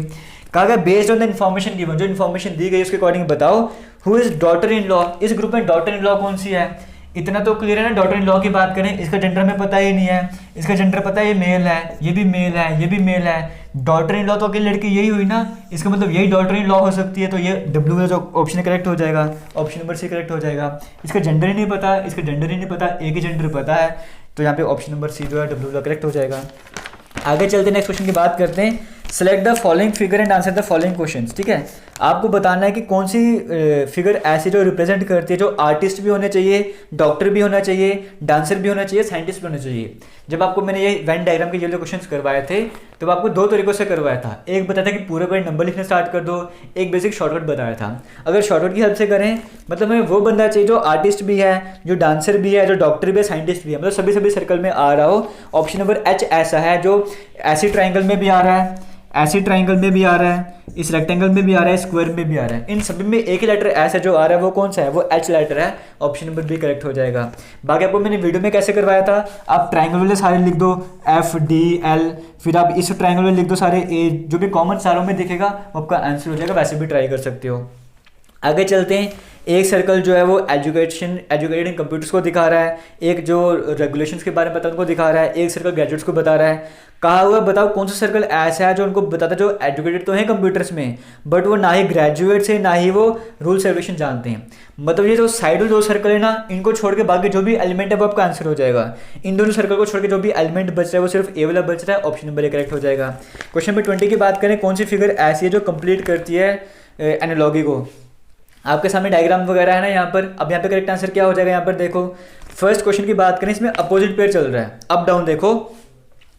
कहा गया based on the information given, जो इन्फॉर्मेशन दी गई उसके अकॉर्डिंग बताओ who is daughter in law. इस ग्रुप में डॉटर इन लॉ कौन सी है, इतना तो क्लियर है ना। डॉटर इन लॉ की बात करें, इसका जेंडर में पता ही नहीं है, इसका जेंडर पता है, ये मेल है, ये भी मेल है, ये भी मेल है। डॉटर इन लॉ तो अकेली लड़की यही हुई ना, इसका मतलब यही डॉटर इन लॉ हो सकती है, तो ये डब्ल्यू का जो ऑप्शन करेक्ट हो जाएगा, ऑप्शन नंबर सी करेक्ट हो जाएगा। इसका जेंडर ही नहीं पता, इसका जेंडर ही नहीं पता, एक ही जेंडर पता है, तो यहाँ पे ऑप्शन नंबर सी जो है डब्ल्यू का करेक्ट हो जाएगा। आगे चलते नेक्स्ट क्वेश्चन की बात करते हैं। Select the following figure and answer the following questions, ठीक है। आपको बताना है कि कौन सी फिगर ऐसी जो रिप्रेजेंट करती है, जो आर्टिस्ट भी होने चाहिए, डॉक्टर भी होना चाहिए, डांसर भी होना चाहिए, साइंटिस्ट भी होना चाहिए। जब आपको मैंने ये वेन डायग्राम के ये वाले क्वेश्चंस करवाए थे तो आपको दो तरीकों से करवाया था। एक बताया था कि पूरे पूरे नंबर लिखने स्टार्ट कर दो, एक बेसिक शॉर्टकट बताया था। अगर शॉर्टकट की हेल्प से करें मतलब हमें वो बंदा चाहिए जो आर्टिस्ट भी है, जो डांसर भी है, जो डॉक्टर भी है, साइंटिस्ट भी है, मतलब सभी सर्कल में आ रहा हो। ऑप्शन नंबर एच ऐसा है जो ऐसी ट्राइंगल में भी आ रहा है, ऐसी ट्राइंगल में भी आ रहा है, इस रेक्टेंगल में भी आ रहा है, स्क्वायर में भी आ रहा है। इन सभी में एक ही लेटर ऐसा जो आ रहा है वो कौन सा है, वो एच लेटर है। ऑप्शन नंबर बी करेक्ट हो जाएगा। बाकी आपको मैंने वीडियो में कैसे करवाया था, आप ट्राइंगल वाले सारे लिख दो एफ डी एल, फिर आप इस ट्राइंगल में लिख दो सारे ए, जो भी कॉमन सारों में दिखेगा वो आपका आंसर हो जाएगा। वैसे भी ट्राई कर सकते हो। आगे चलते हैं। एक सर्कल जो है वो एजुकेटेड इन कंप्यूटर्स को दिखा रहा है, एक जो रेगुलेशंस के बारे में पता उनको दिखा रहा है, एक सर्कल ग्रेजुएट्स को बता रहा है। कहा हुआ बताओ कौन सा सर्कल ऐसा है जो उनको बताता है, जो एजुकेटेड तो है कंप्यूटर्स में बट वो ना ही ग्रेजुएट्स है ना ही वो रूल्स रेगुलेशन जानते हैं। मतलब ये जो साइड जो सर्कल है ना, इनको छोड़ के बाकी जो भी एलिमेंट है वो आपका आंसर हो जाएगा। इन दोनों सर्कल को छोड़ के जो भी एलिमेंट बच रहा है वो सिर्फ ए वाला बच रहा है। ऑप्शन नंबर ए करेक्ट हो जाएगा। क्वेश्चन नंबर 20 की बात करें, कौन सी फिगर ऐसी है जो कंप्लीट करती है एनालॉजी को। आपके सामने डायग्राम वगैरह है ना यहाँ पर। अब यहाँ पे करेक्ट आंसर क्या हो जाएगा, यहाँ पर देखो फर्स्ट क्वेश्चन की बात करें, इसमें अपोजिट पेयर चल रहा है, अप डाउन देखो।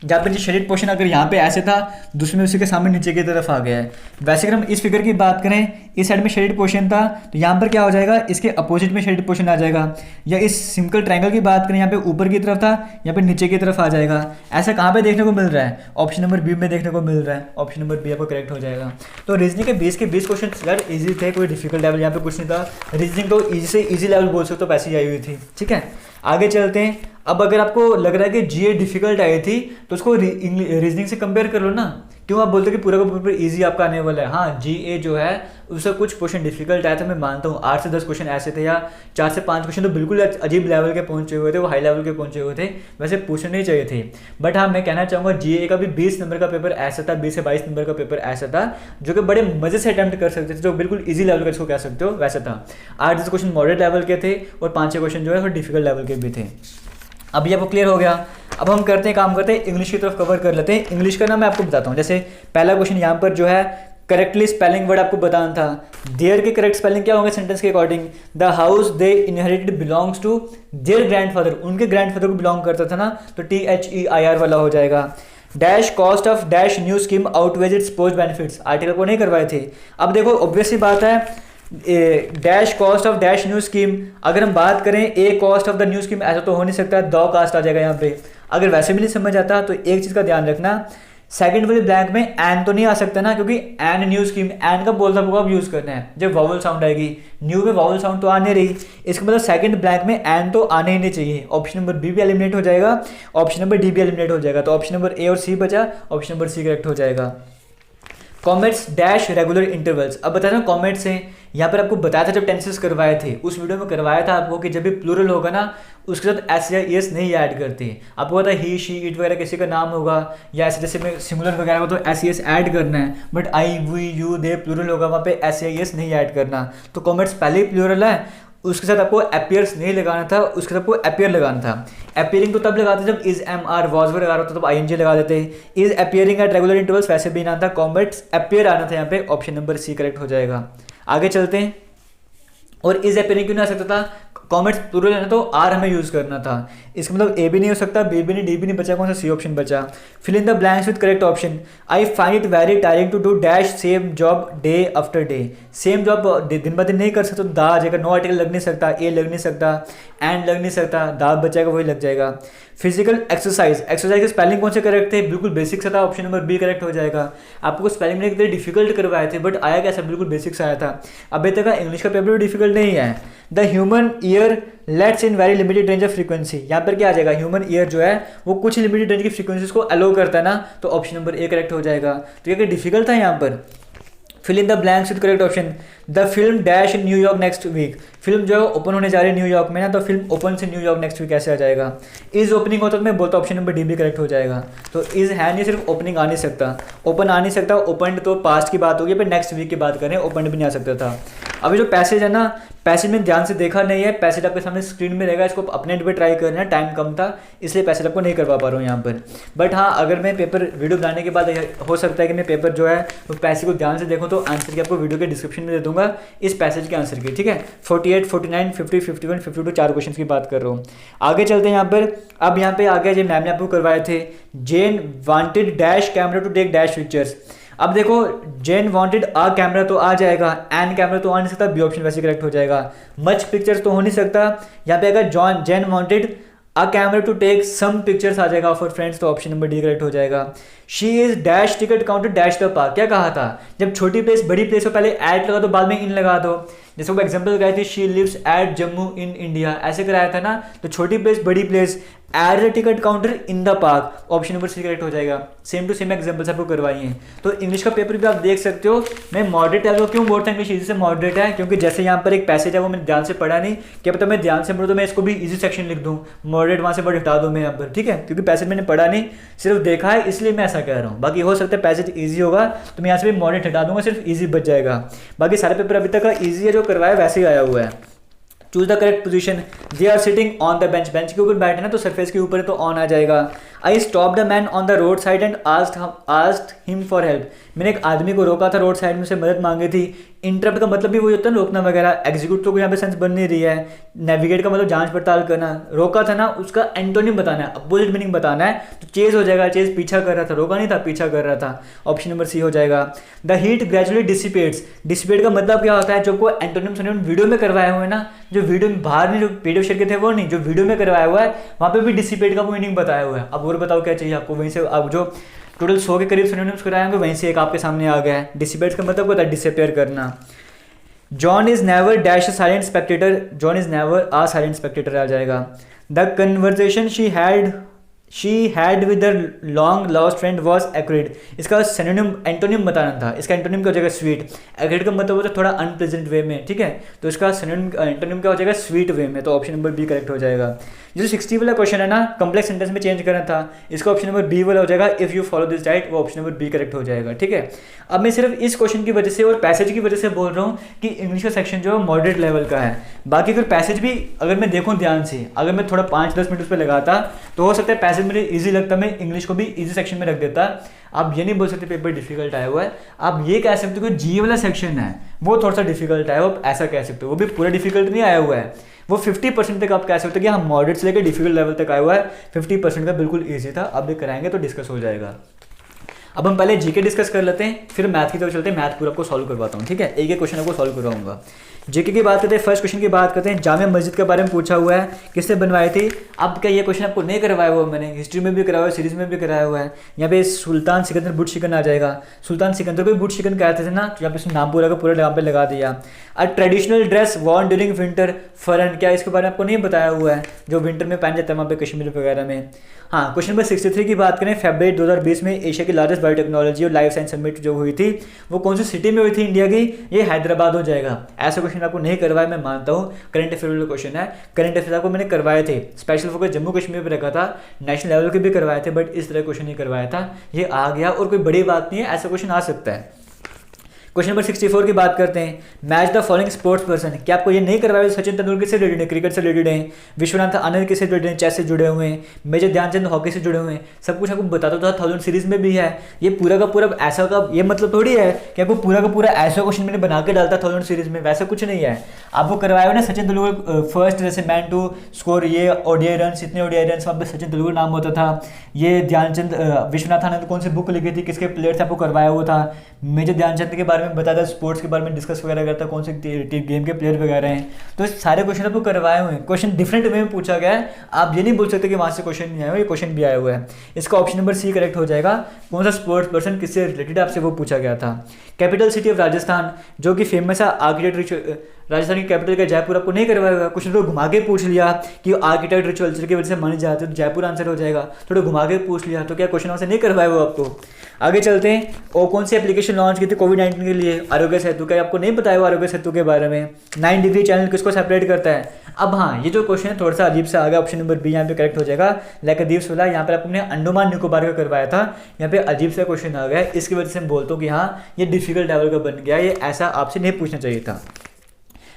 जहाँ पर शेडेड पोर्शन अगर यहाँ पे ऐसे था, दूसरे में उसी के सामने नीचे की तरफ आ गया है। वैसे अगर हम इस फिगर की बात करें, इस साइड में शेडेड पोर्शन था तो यहाँ पर क्या हो जाएगा, इसके अपोजिट में शेडेड पोर्शन आ जाएगा। या इस सिंपल ट्रायंगल की बात करें, यहाँ पे ऊपर की तरफ था, यहाँ पे नीचे की तरफ आ जाएगा। ऐसा कहाँ पे देखने को मिल रहा है, ऑप्शन नंबर बी में देखने को मिल रहा है। ऑप्शन नंबर बी आपको करेक्ट हो जाएगा। तो रीजनिंग के 20 क्वेश्चन यार ईजी थे, कोई डिफिकल्ट लेवल यहाँ पे कुछ नहीं था। रीजनिंग तो ईजी से ईजी लेवल बोल सकते हो, वैसे ही आई हुई थी। ठीक है, आगे चलते हैं। अब अगर आपको लग रहा है कि जीए डिफिकल्ट आई थी तो उसको रीजनिंग से कंपेयर कर लो ना। क्यों आप बोलते हो कि पूरा का पूरा इजी आपका आने वाला है। हाँ, जीए जो है उससे कुछ क्वेश्चन डिफिकल्ट आया था, मैं मानता हूँ। 8 से 10 क्वेश्चन ऐसे थे, या 4 से 5 क्वेश्चन तो बिल्कुल अजीब लेवल के पहुंचे हुए थे, वो हाई लेवल के पहुंचे हुए थे, वैसे पूछने नहीं चाहिए थे। बट हाँ, मैं कहना चाहूँगा जीए का भी 20 नंबर का पेपर ऐसा था, 20 से 22 नंबर का पेपर ऐसा था जो कि बड़े मजे से अटैम्प्ट कर सकते थे, जो बिल्कुल ईजी लेवल का इसको कह सकते हो वैसा था। 8-10 क्वेश्चन मॉडरेट लेवल के थे और 5-6 क्वेश्चन जो है वो डिफिकल्ट लेवल के भी थे। अब ये आपको क्लियर हो गया। अब हम करते हैं काम करते हैं इंग्लिश की तरफ कवर कर लेते हैं। इंग्लिश का ना मैं आपको बताता हूँ। जैसे पहला क्वेश्चन यहाँ पर जो है करेक्टली स्पेलिंग वर्ड आपको बताना था। देयर के करेक्ट स्पेलिंग क्या होंगे सेंटेंस के according, the house they inherited belongs to their grandfather, उनके ग्रैंडफादर को बिलोंग करता था ना, तो THEIR वाला हो जाएगा। Dash cost of dash new scheme outweighs its post benefits, article को नहीं करवाए थे। अब देखो ऑब्वियस सी बात है, dash cost of dash new scheme, अगर हम बात करें a cost of the new scheme, ऐसा तो हो नहीं सकता, द कास्ट आ जाएगा यहाँ पे। अगर वैसे भी नहीं समझ आता तो एक चीज़ का ध्यान रखना, सेकंड वाले ब्लैंक में एन तो नहीं आ सकता ना, क्योंकि एन न्यू स्कीम, एन का बोलता हुआ अब यूज़ करना है जब वॉवल साउंड आएगी। न्यू में वॉवल साउंड तो आने रही, इसका मतलब सेकंड ब्लैंक में एन तो आने ही नहीं चाहिए। ऑप्शन नंबर बी भी एलिमिनेट हो जाएगा, ऑप्शन नंबर डी भी एलिमिनेट हो जाएगा। तो ऑप्शन नंबर ए और सी बचा, ऑप्शन नंबर सी करेक्ट हो जाएगा। कॉमेट्स डैश रेगुलर इंटरवल्स, अब बताया ना कॉमेट्स से, यहाँ पर आपको बताया था जब टेंसेस करवाए थे, उस वीडियो में करवाया था आपको कि जब भी प्लूरल होगा ना उसके साथ एस या एस नहीं ऐड करते। आपको पता है ही शी इट वगैरह किसी का नाम होगा या ऐसे जैसे में सिंगुलर वगैरह हो तो एस एस ऐड करना है, but I we you they plural होगा, वहाँ पे एस या एस नहीं ऐड करना। तो कॉमेट्स पहले ही प्लूरल है, उसके साथ आपको अपीयर्स नहीं लगाना था, उसके साथ आपको अपीयर लगाना था। अपीयरिंग तो तब लगाते जब इज एम आर वॉज लगा रहा होता तब ING लगा देते। Is appearing at regular intervals वैसे भी ना था, कॉमेट्स अपीयर आना था यहाँ पे। ऑप्शन नंबर सी करेक्ट हो जाएगा। आगे चलते हैं। और इज अपीयरिंग क्यों नहीं आ सकता था, कॉमेट्स प्लूरल है ना तो आर हमें यूज करना था। इसका मतलब ए भी नहीं हो सकता, बी भी नहीं, डी भी नहीं बचा, कौन सा सी ऑप्शन बचा। Fill in the blanks with correct option. I find it very tiring to do dash same job day after day, same job दिन ब दिन नहीं कर सकते तो दा आ जाएगा, नो आर्टिकल लग नहीं सकता, ए लग नहीं सकता, एंड लग नहीं सकता, दा बचाएगा वही लग जाएगा। फिजिकल एक्सरसाइज, एक्सरसाइज के स्पेलिंग कौन से करेक्ट थे, बिल्कुल बेसिक सा था, ऑप्शन नंबर बी करेक्ट हो जाएगा। आपको स्पेलिंग में एक डिफिकल्ट करवाए थे बट आया कैसा, बिल्कुल बेसिक सा आया था। अभी तक इंग्लिश का पेपर भी डिफिकल्ट नहीं है। The human ear let's in very limited range of frequency, यहाँ पर क्या आ जाएगा, ह्यूमन ईयर जो है वो कुछ लिमिटेड रेंज की फ्रीक्वेंसीज को अलो करता है ना, तो ऑप्शन नंबर ए करेक्ट हो जाएगा। तो क्या डिफिकल्ट था यहाँ पर। Fill in the blanks with correct option. The film dash in New York next week, film जो है ओपन होने जा रही है न्यूयॉर्क में ना, तो फिल्म ओपन से न्यूयॉर्क नेक्स्ट वीक कैसे आ जाएगा। इज ओपनिंग होता तो मैं बोलता ऑप्शन नंबर डी भी करेक्ट हो जाएगा। तो इज है नहीं, सिर्फ ओपनिंग आ नहीं सकता, ओपन आ नहीं सकता, ओपन तो पास्ट की बात होगी, पर नेक्स्ट वीक की बात करें ओपन भी नहीं आ सकता था। अभी जो पैसेज है ना, पैसेज में ध्यान से देखा नहीं है, पैसेज आपके सामने स्क्रीन में रहेगा, इसको अपने एंड पे ट्राई करना है, टाइम कम था इसलिए पैसेज आपको नहीं करवा पा रहा हूँ यहाँ पर। बट हाँ, अगर मैं पेपर वीडियो बनाने के बाद हो सकता है कि मैं पेपर जो है वो पैसेज को ध्यान से देखूँ तो आंसर की आपको वीडियो के डिस्क्रिप्शन में दे दूंगा इस पैसेज के आंसर की, ठीक है। 48, 49, 50, 51, 52 4 क्वेश्चन की बात कर रहा हूँ। आगे चलते हैं यहाँ पर। अब यहाँ पे आगे जो मैम ने आपको करवाए थे, Jane wanted dash camera to take dash pictures. अब देखो, जेन वांटेड आ कैमरा तो आ जाएगा, एन कैमरा तो आ नहीं सकता, बी ऑप्शन वैसे करेक्ट हो जाएगा। मच पिक्चर्स तो हो नहीं सकता, यहाँ पे अगर Jane wanted a camera to take some pictures आ जाएगा फॉर फ्रेंड्स, तो ऑप्शन नंबर डी करेक्ट हो जाएगा। She is dash ticket counter dash the park, क्या कहा था, जब छोटी प्लेस बड़ी प्लेस हो पहले एट लगा दो बाद में इन लगा दो। जैसे वो एग्जांपल लगाई थी, she lives at Jammu in India, ऐसे कराया था ना, तो छोटी प्लेस बड़ी place, at the ticket counter in the park, option number C correct हो जाएगा। सेम टू सेम एग्जांपल्स आपको करवाई हैं। तो इंग्लिश का पेपर भी आप देख सकते हो। मैं मॉडरेट है, क्यों बोलता हूँ इंग्लिश इजी से मॉडरेट है, क्योंकि जैसे यहाँ पर एक पैसेज है वो मैंने ध्यान से पढ़ा नहीं, क्या पता मैं ध्यान से पढ़ूँ तो मैं इसको भी इजी सेक्शन लिख दूँ, मॉडरेट वहाँ से वर्ड हटा दूँ मैं यहाँ पर, ठीक है, क्योंकि पैसेज मैंने पढ़ा नहीं, सिर्फ देखा है इसलिए मैं ऐसा कह रहा हूँ। बाकी हो सकता है पैसेज ईजी होगा तो मैं यहाँ से भी मॉडरेट हटा दूंगा, सिर्फ ईजी बच जाएगा। बाकी सारे पेपर अभी तक का ईजी है, जो करवाया वैसे ही आया हुआ है। Choose the correct position, they are sitting on the bench, bench के ऊपर बैठे ना तो सरफेस के ऊपर है तो ऑन आ जाएगा। I stop the man on the road side and asked him for help, मैंने एक आदमी को रोका था रोड साइड में, उसे मदद मांगी थी। इंटरप्ट का मतलब भी वही होता है रोकना वगैरह, एग्जीक्यूट तो यहाँ पे सेंस बन नहीं रही है। नेविगेट का मतलब जांच पड़ताल करना, रोका था ना उसका एंटोनिम बताना है, अपोजिट मीनिंग बताना है, तो चेज हो जाएगा, चेज पीछा कर रहा था, रोका नहीं था पीछा कर रहा था, ऑप्शन नंबर सी हो जाएगा। The heat gradually dissipates, dissipate का मतलब क्या होता है, जो को एंटोनिम वीडियो में करवाए हुए ना, जो वीडियो में बाहर नहीं, जो पीडीएफ शेयर के थे वो नहीं, जो वीडियो में करवाया हुआ है वहाँ पे भी डिसिपेट का मीनिंग बताया हुआ है। अब और बताओ क्या चाहिए आपको, वहीं से अब जो टोटल 100 के करीब सिनोनिम्स कराए होंगे वहीं से एक आपके सामने आ गया है। डिसिपेट का मतलब होता है डिसअपीयर करना। John is never dash silent spectator, John is never a silent spectator आ जाएगा। The conversation she had with the long lost friend was accurate, इसका सिनोनिम एंटोनिम बताना था, इसका एंटोनिम क्या हो जाएगा स्वीट। एक्यूरेट का मतलब होता है थोड़ा अनप्लेजेंट वे में, ठीक है, तो इसका सिनोनिम एंटोनिम क्या हो जाएगा स्वीट वे में, तो ऑप्शन नंबर बी करेक्ट हो जाएगा। जो 60 वाला क्वेश्चन है ना, कम्प्लेक्स सेंटेंस में चेंज करना था, इसका ऑप्शन नंबर बी वाला हो जाएगा, if you follow this diet, वो ऑप्शन नंबर बी करेक्ट हो जाएगा, ठीक है। अब मैं सिर्फ इस क्वेश्चन की वजह से और पैसेज की वजह से बोल रहा हूँ कि इंग्लिश का सेक्शन जो है मॉडरेट लेवल का है। बाकी अगर पैसेज भी अगर मैं देखूँ ध्यान से, अगर मैं थोड़ा 5-10 मिनट उस पर लगाता तो हो सकता है पैसेज मुझे ईजी लगता, मैं इंग्लिश को भी इजी सेक्शन में रख देता। आप ये नहीं बोल सकते पेपर डिफिकल्ट आया हुआ है, आप ये कह सकते हो कि जी वाला सेक्शन है वो थोड़ा सा डिफिकल्ट आया, वो ऐसा कह सकते हो, वो भी पूरा डिफिकल्ट नहीं आया हुआ है, वो 50% तक आप कह सकते हो कि हाँ मॉडरेट से लेकर डिफिकल्ट लेवल तक आया हुआ है, 50% का बिल्कुल ईजी था। अब ये कराएंगे तो डिस्कस हो जाएगा। अब हम पहले जीके डिस्कस कर लेते हैं, फिर मैथ की तरफ चलते हैं, मैथ पूरा आपको सॉल्व करवाता हूँ, ठीक है, एक एक क्वेश्चन आपको सॉल्व करवाऊंगा। जीके की बात करते हैं, फर्स्ट क्वेश्चन की बात करते हैं, जामिया मस्जिद के बारे में पूछा हुआ है, किससे बनवाई थी। अब क्या ये क्वेश्चन आपको नहीं करवाया हुआ, मैंने हिस्ट्री में भी कराया हुआ है, सीरीज में भी कराया हुआ है। यहाँ पे सुल्तान सिकंदर बुट शिकन आ जाएगा, सुल्तान सिकंदर को भी बुट शिकन कहते थे ना, तो यहाँ पे नाम पूरा का पूरा यहाँ पे लगा दिया। A traditional dress worn during winter pheran, क्या इसके बारे में आपको नहीं बताया हुआ है, जो विंटर में पहन जाता है वहाँ पे कश्मीर वगैरह में। हाँ, क्वेश्चन नंबर 63 की बात करें, फरवरी 2020 में एशिया की लार्जेस्ट बायोटेक्नोलॉजी और लाइफ साइंस समिट जो हुई थी वो कौन सी सिटी में हुई थी इंडिया की, ये हैदराबाद हो जाएगा। ऐसा क्वेश्चन आपको नहीं करवाया, मैं मानता हूँ, करंट अफेयर वाला क्वेश्चन है, करंट अफेयर आपको मैंने करवाए थे, स्पेशल फोकस जम्मू कश्मीर पर रखा था, नेशनल लेवल के भी करवाए थे, बट इस तरह क्वेश्चन नहीं करवाया था, ये आ गया और कोई बड़ी बात नहीं है, ऐसा क्वेश्चन आ सकता है। क्वेश्चन नंबर 64 की बात करते हैं, match the following sports person, क्या आपको ये नहीं करवाया, सचिन तेंदुलकर से रिलेटेड है, क्रिकेट से रिलेटेड है, विश्वनाथ आनंद किससे रिलेटेड है, चेस से जुड़े हुए हैं, मेजर ध्यानचंद हॉकी से जुड़े हुए हैं, सब कुछ आपको बताता था, 1000 सीरीज में भी है। ये पूरा का पूरा ऐसा का ये मतलब थोड़ी है कि आपको पूरा का पूरा ऐसा क्वेश्चन मैंने बना के डालता 1000 सीरीज में, वैसा कुछ नहीं है। आपको करवाया हुआ ना सचिन तेंदुलकर फर्स्ट जैसे मैन टू स्कोर ये ओडीआई रन, इतने ओडीआई रन, वहाँ पे सचिन तेंदुलकर नाम होता था। ये ध्यानचंद विश्वनाथ आनंद कौन सी बुक लिखी थी, किसके प्लेयर थे, आपको करवाया हुआ था। मेजर ध्यानचंद के बारे में बताया था, स्पोर्ट्स के बारे में डिस्कस वगैरह करता है, कौन से गेम के प्लेयर वगैरह हैं, तो सारे क्वेश्चन आपको करवाए हुए हैं। क्वेश्चन डिफरेंट वे में पूछा गया है, आप ये नहीं बोल सकते कि वहाँ से क्वेश्चन नहीं आया हुआ, ये क्वेश्चन भी आया हुआ है। इसका ऑप्शन नंबर सी करेक्ट हो जाएगा, कौन सा स्पोर्ट्स पर्सन किससे रिलेटेड आपसे वो पूछा गया था। कैपिटल सिटी ऑफ राजस्थान, जो कि फेमस है आर्किटेक्ट, राजस्थान की कैपिटल का जयपुर आपको नहीं करवाया हुआ, कुछ तो घुमा के पूछ लिया कि आर्किटेक्ट रिचुअल्चर की वजह से माने जाते हैं तो जयपुर आंसर हो जाएगा, थोड़ा घुमा के पूछ लिया, तो क्या क्वेश्चन वहाँ से नहीं करवाया हुआ आपको। आगे चलते हैं, और कौन सी एप्लीकेशन लॉन्च की थी कोविड-19 के लिए, आरोग्य सेतु, क्या आपको नहीं बताया हुआ आरोग्य सेतु के बारे में। 9 डिग्री चैनल किसको सेपरेट करता है। अब हाँ, ये जो क्वेश्चन है थोड़ा सा अजीब सा आ गया, ऑप्शन नंबर बी यहाँ पे करेक्ट हो जाएगा। लाइक अदीप वाला यहाँ पर आपने अंडमान निकोबार का करवाया था, यहाँ पे अजीब सा क्वेश्चन आ गया, इसकी वजह से मैं बोलता हूँ कि हाँ ये डिफिकल्ट लेवल का बन गया, ये ऐसा आपसे नहीं पूछना चाहिए था।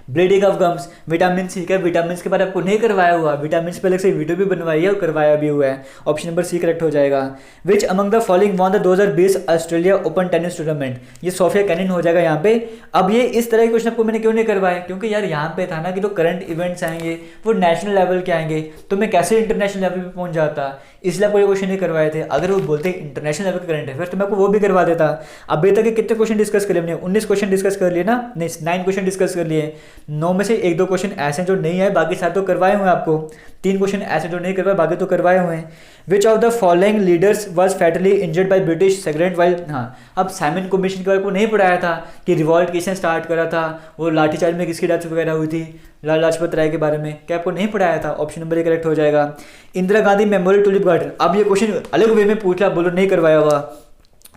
Bleeding of gums, vitamin C, क्या विटामिन के बारे में आपको नहीं करवाया हुआ? विटामिन पहले से वीडियो भी बनवाई है और करवाया भी हुआ है। ऑप्शन नंबर सी करेक्ट हो जाएगा। Which among the following won the 2020 Australia open tennis tournament, ये सोफिया केनिन हो जाएगा यहाँ पे। अब ये इस तरह के क्वेश्चन आपको मैंने क्यों नहीं करवाया, क्योंकि यार यहाँ पे था ना कि जो करंट इवेंट्स आएंगे वो नेशनल लेवल के आएंगे, तो मैं कैसे इंटरनेशनल लेवल पे पहुंच जाता, इसलिए आपको ये क्वेश्चन नहीं करवाए थे। अगर वो बोलते इंटरनेशनल लेवल का करंट अफेयर तो मैं आपको वो भी करवा देता। अभी तक कितने क्वेश्चन डिस्कस कर लिए हमने? 19 क्वेश्चन डिस्कस कर लिए ना, नहीं 9 क्वेश्चन डिस्कस कर लिए। 9 में से 1-2 क्वेश्चन ऐसे जो नहीं है, बाकी सारे तो करवाए हुए हैं आपको। 3 क्वेश्चन ऐसे जो नहीं करवाए, बाकी तो करवाए हुए हैं। Which of the following leaders was fatally injured by British secret while, हाँ अब साइमन कमीशन के बारे को नहीं पढ़ाया था कि रिवॉल्ट किसने स्टार्ट करा था, वो लाठीचार्ज में किसकी डेथ वगैरह हुई थी, लाला लाजपत राय के बारे में, क्या आपको नहीं पढ़ाया था? ऑप्शन नंबर ए करेक्ट हो जाएगा। Indira Gandhi memorial tulip garden, अब ये क्वेश्चन अलग वे में पूछ लिया, बोलो नहीं करवाया हुआ।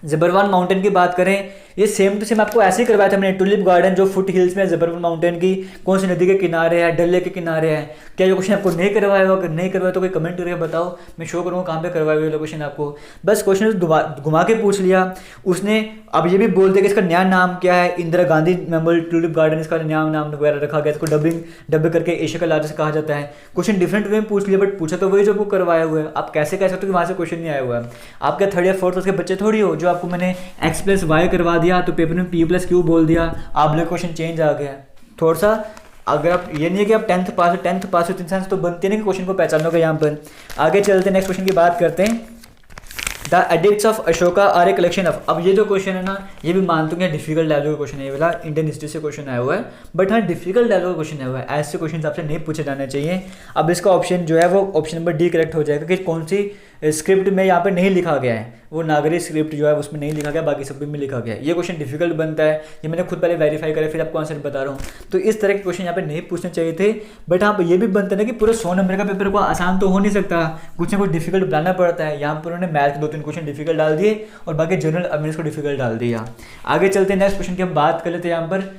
जबरवान माउंटेन की बात करें, ये सेम टू सेम आपको ऐसे ही करवाया था मैंने। टुलिप गार्डन जो फुट हिल्स में जबरवान माउंटेन की कौन सी नदी के किनारे है, डल लेक के किनारे है। क्या ये क्वेश्चन आपको नहीं करवाया होगा? अगर नहीं करवाया तो कोई कमेंट करके बताओ, मैं शो करूँगा कहाँ पे करवाया हुआ क्वेश्चन आपको। बस क्वेश्चन घुमा के पूछ लिया उसने। अब ये भी बोल दिया कि इसका नया नाम क्या है, Indira Gandhi memorial tulip garden, इसका नया नाम वगैरह रखा गया, इसको डब करके एशिया का लार्जेस्ट कहा जाता है। क्वेश्चन डिफरेंट वे में पूछ लिया, बट पूछा तो वही जो आपको करवाया हुआ है। आप कैसे कह सकते हो कि वहाँ से क्वेश्चन नहीं आया हुआ है? आप क्या 3rd या 4th उसके बच्चे थोड़ी हो जो आपको मैंने x+y करवा दिया तो पेपर में p+q बोल दिया, आप लोग क्वेश्चन चेंज आ गया थोड़ा सा। अगर आप ये नहीं है कि आप 10th पास हो इंसान तो बनते नहीं कि क्वेश्चन को पहचानोगे। यहाँ पर आगे चलते हैं, नेक्स्ट क्वेश्चन की बात करते हैं। The edicts of Ashoka are a collection of, अब ये जो क्वेश्चन है ना, ये भी मानते हैं डिफिकल्ट लेवल का क्वेश्चन है, ये वाला इंडियन हिस्ट्री से क्वेश्चन आया हुआ है, बट हाँ डिफिकल्ट लेवल का क्वेश्चन आया हुआ है, ऐसे क्वेश्चन आपसे नहीं पूछे जाने चाहिए। अब इसका ऑप्शन जो है वो ऑप्शन नंबर डी करेक्ट हो जाएगा कि कौन सी स्क्रिप्ट में यहाँ पे नहीं लिखा गया है, वो नागरी स्क्रिप्ट जो है उसमें नहीं लिखा गया, बाकी सब में लिखा गया है। ये क्वेश्चन डिफिकल्ट बनता है, ये मैंने खुद पहले वेरीफाई करा फिर आपको आंसर बता रहा हूँ। तो इस तरह के क्वेश्चन यहाँ पे नहीं पूछने चाहिए थे। बट हाँ ये भी बनता है ना कि पूरा 100 नंबर का पेपर को आसान तो हो नहीं सकता, कुछ ना कुछ डिफिकल्ट बनाना पड़ता है। यहाँ पर उन्होंने मैथ के 2-3 क्वेश्चन डिफिकल्ट डाल दिए और बाकी जनरल अवेयरनेस को डिफिकल्ट डाल दिया। आगे चलते हैं, नेक्स्ट क्वेश्चन की हम बात कर लेते हैं।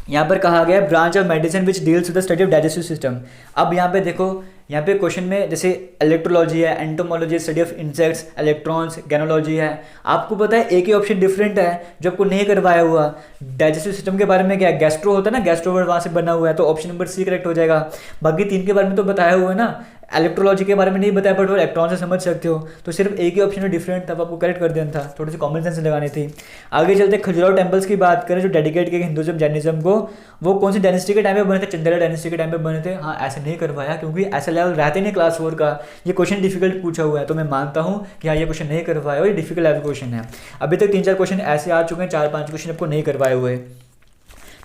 यहाँ पर कहा गया है branch of medicine which deals with the study of digestive system. अब यहाँ पे देखो, यहाँ पे क्वेश्चन में जैसे इलेक्ट्रोलॉजी है, entomology, study of insects, electrons, गैनोलॉजी है। आपको पता है एक ही ऑप्शन डिफरेंट है जो आपको नहीं करवाया हुआ। डाइजेस्टिव सिस्टम के बारे में क्या गैस्ट्रो होता है ना, गैस्ट्रो वर्ड वहाँ से बना हुआ है, तो ऑप्शन नंबर सी करेक्ट हो जाएगा। बाकी 3 के बारे में तो बताया हुआ है ना, इलेक्ट्रोलॉजी के बारे में नहीं बताया, बट वो इलेक्ट्रॉन से समझ सकते हो, तो सिर्फ एक ही ऑप्शन में डिफरेंट था, आपको करेक्ट कर देना था, थोड़ी सी कॉमन सेंस लगानी थी। आगे चलते खजुराहो टेम्पल्स की बात करें जो डेडिकेट किए हिंदुज्म जैनिज्म को, वो कौन सी डायनेस्टी के टाइम पे बने थे? चंदेला डायनेस्टी के टाइम पे बने थे। हाँ ऐसे नहीं करवाया क्योंकि ऐसा लेवल रहते नहीं क्लास 4 का, ये क्वेश्चन डिफिकल्ट पूछा हुआ है, तो मैं मानता हूँ कि हाँ ये क्वेश्चन नहीं करवाया हुआ, ये डिफिकल्ट लेवल क्वेश्चन है। अभी तक 3-4 क्वेश्चन ऐसे आ चुके हैं, 4-5 क्वेश्चन आपको नहीं करवाए हुए।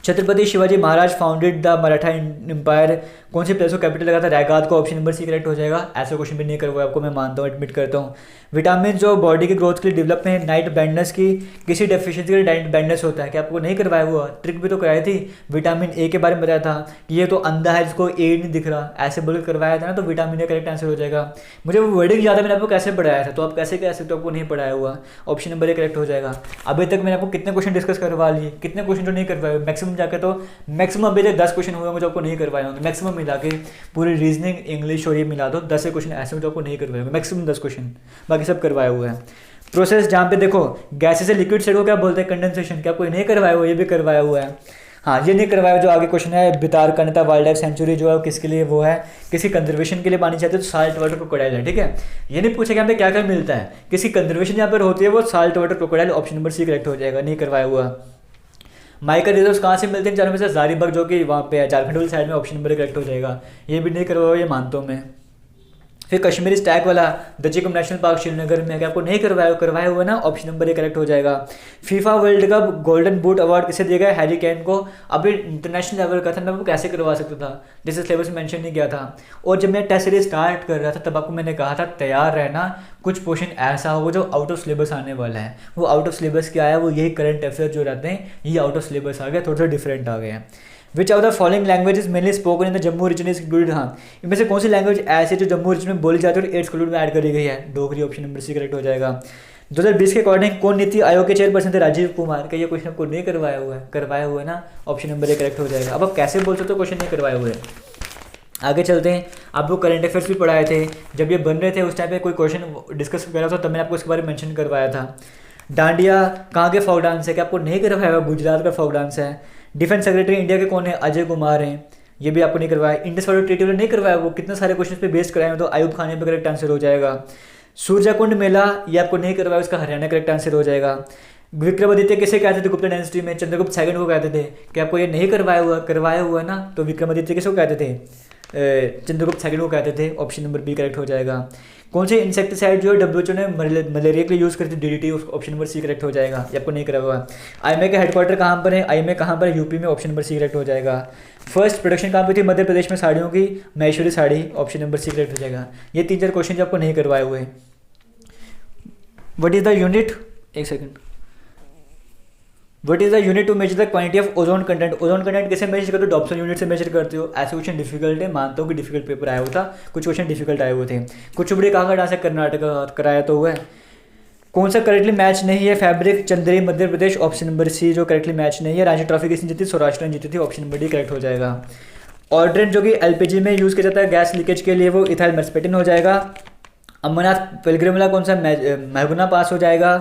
Chhatrapati Shivaji Maharaj founded the Maratha empire, कौन सी प्लेस को कैपिटल लगा था? रायगढ़ को, ऑप्शन नंबर सी करेक्ट हो जाएगा। ऐसा क्वेश्चन भी नहीं करवाया आपको, मैं मानता हूँ, एडमिट करता हूँ। विटामिन जो बॉडी की ग्रोथ के लिए डेवलप में नाइट ब्लाइंडनेस की किसी डेफिशिएंसी के नाइट ब्लाइंडनेस होता है, कि आपको नहीं करवाया हुआ? ट्रिक भी तो कराई थी, विटामिन ए के बारे में बताया था कि ये तो अंधा है जिसको ए नहीं दिख रहा, ऐसे बोल करवाया था ना, तो विटामिन ए करेक्ट आंसर हो जाएगा। मुझे वो वर्डिंग याद है, मैंने आपको कैसे पढ़ाया था, तो आप कैसे कह सकते हो आपको नहीं पढ़ाया हुआ? ऑप्शन नंबर ए करेक्ट हो जाएगा। अभी तक मैंने आपको कितने क्वेश्चन डिस्कस करवा लिए, कितने क्वेश्चन जो नहीं करवाए, मैक्सिमम जाकर तो मैक्सिमम अभी तक 10 क्वेश्चन हुए होंगे जो आपको नहीं करवाए होंगे, मैक्सिमम मिला के पूरी रीजनिंग, इंग्लिश और ये मिला दो 10 क्वेश्चन ऐसे जो आपको नहीं करवाए होंगे, मैक्सिमम 10 क्वेश्चन, बाकी सब करवाए हुए हैं। प्रोसेस जहाँ पे देखो गैसेस से लिक्विड स्टेट को क्या बोलते हैं? कंडेंसेशन, क्या कोई नहीं करवाया हुआ? ये भी करवाया हुआ है। हाँ ये नहीं करवाया। जो आगे क्वेश्चन है भितारकनिका वाइल्ड लाइफ सेंचुरी जो है किसके लिए? वो है किसी कंजर्वेशन के लिए पानी चाहते हो, तो साल्ट वाटर क्रोकोडाइल है, ठीक है। ये नहीं पूछा कि यहाँ पे क्या क्या मिलता है, किसी कंजर्वेशन यहाँ पर होती है वो salt water crocodile, option number C correct हो जाएगा, नहीं करवाया हुआ। माइका रिजर्व्स कहाँ से मिलते हैं? चारों में से हजारीबाग जो कि वहाँ पे है झारखंड वाली साइड में, ऑप्शन नंबर करेक्ट हो जाएगा। ये भी नहीं करवाया, ये मानता हूँ मैं। फिर कश्मीरी स्टैग वाला दचिकम नेशनल पार्क श्रीनगर में, क्या आपको नहीं करवाया हुआ ना, ऑप्शन नंबर ए करेक्ट हो जाएगा। FIFA world cup golden boot award किसे दिया गया? हैरी केन को। अभी इंटरनेशनल लेवल का था, मैं वो कैसे करवा सकता था, जैसे सिलेबस में मेंशन नहीं किया था। और जब मैं टेस्ट सीरीज स्टार्ट कर रहा था तब आपको मैंने कहा था तैयार रहना, कुछ क्वेश्चन ऐसा होगा जो आउट ऑफ सिलेबस आने वाला है। वो आउट ऑफ सिलेबस क्या है? वो यही करंट अफेयर जो रहते हैं, ये आउट ऑफ सिलेबस आ गया, थोड़ा सा डिफरेंट आ गया। Which of the following languages mainly spoken in the Jammu region is included? हाँ इनमें से कौन सी लैंग्वेज ऐसी जो जम्मू रीजन में बोली जाती है और 8th शेड्यूल में ऐड करी गई है? Dogri, option number C correct हो जाएगा। 2020 के अकॉर्डिंग कौन नीति आयोग के चेयरपर्सन थे? राजीव कुमार। का ये क्वेश्चन आपको नहीं करवाया हुआ है? करवाया हुआ है ना, ऑप्शन नंबर ए करेक्ट हो जाएगा। अब आप कैसे बोल सकते हो क्वेश्चन नहीं करवाए हुए? आगे चलते हैं। आपको करंट अफेयर्स भी पढ़ाए थे, जब ये बन रहे थे उस टाइम पे कोई क्वेश्चन डिस्कस कर रहा था तब मैंने आपको इसके बारे में मेंशन करवाया था। डांडिया कहाँ के फोक डांस है? क्या आपको नहीं करवाया हुआ? गुजरात का फोक डांस है। डिफेंस सेक्रेटरी इंडिया के कौन है? अजय कुमार हैं, ये भी आपको नहीं करवाया। इंडस वाटर ट्रीटी वाला नहीं करवाया, वो कितने सारे क्वेश्चन पे बेस्ड कराए, तो आयुब खान पे करेक्ट आंसर हो जाएगा। सूरजाकुंड मेला ये आपको नहीं करवाया, उसका हरियाणा करेक्ट आंसर हो जाएगा। विक्रमादित्य किसे कहते थे? गुप्ता डायनेस्टी में चंद्रगुप्त सेकंड को कहते थे। कि आपको ये नहीं करवाया हुआ ना, तो विक्रमादित्य किसको कहते थे? चंद्रगुप्त सेकंड को कहते थे। ऑप्शन नंबर बी करेक्ट हो जाएगा। कौन से इंसेक्टिसाइड जो है डब्ल्यूएचओ ने मलेरिया के लिए यूज़ करती थी? DDT. Option number C correct हो जाएगा, ये आपको नहीं करा हुआ। आईएमए का हेडक्वार्टर कहाँ पर है? आईएमए कहाँ पर है? यूपी में। ऑप्शन नंबर सी करेक्ट हो जाएगा। फर्स्ट प्रोडक्शन कहाँ पर थी? मध्य प्रदेश में साड़ियों की, Maheshwari sari. Option number C correct हो जाएगा। ये 3-4 क्वेश्चन जो आपको नहीं करवाए हुए। व्हाट इज द यूनिट, एक second, what is the unit to measure the quantity of ozone content? Ozone content कैसे मेजर करते हो? डॉप्सन यूनिट से मेजर करते हो। ऐसे क्वेश्चन डिफिकल्ट है, मानता हूँ कि डिफिकल्ट पेपर आया हुआ था, कुछ क्वेश्चन डिफिकल्ट आए हुए थे। कुचिपुड़ी कहाँ का डांस है? कर्नाटक कराया तो हुआ है। कौन सा करेक्टली मैच नहीं है? Fabric, Chanderi, Madhya Pradesh. Option number सी जो करेक्टली मैच नहीं है। रणजी ट्रॉफी किसने जीती? सौराष्ट्र ने जीती थी। ऑप्शन नंबर डी करेक्ट हो जाएगा। ऑर्ड्रेंट जो कि एलपीजी में यूज़ किया जाता है गैस लीकेज के लिए, वो इथाइल मर्सपेटिन हो जाएगा। अमरनाथ पिलग्रिम वाला कौन सा? महगुना पास हो जाएगा।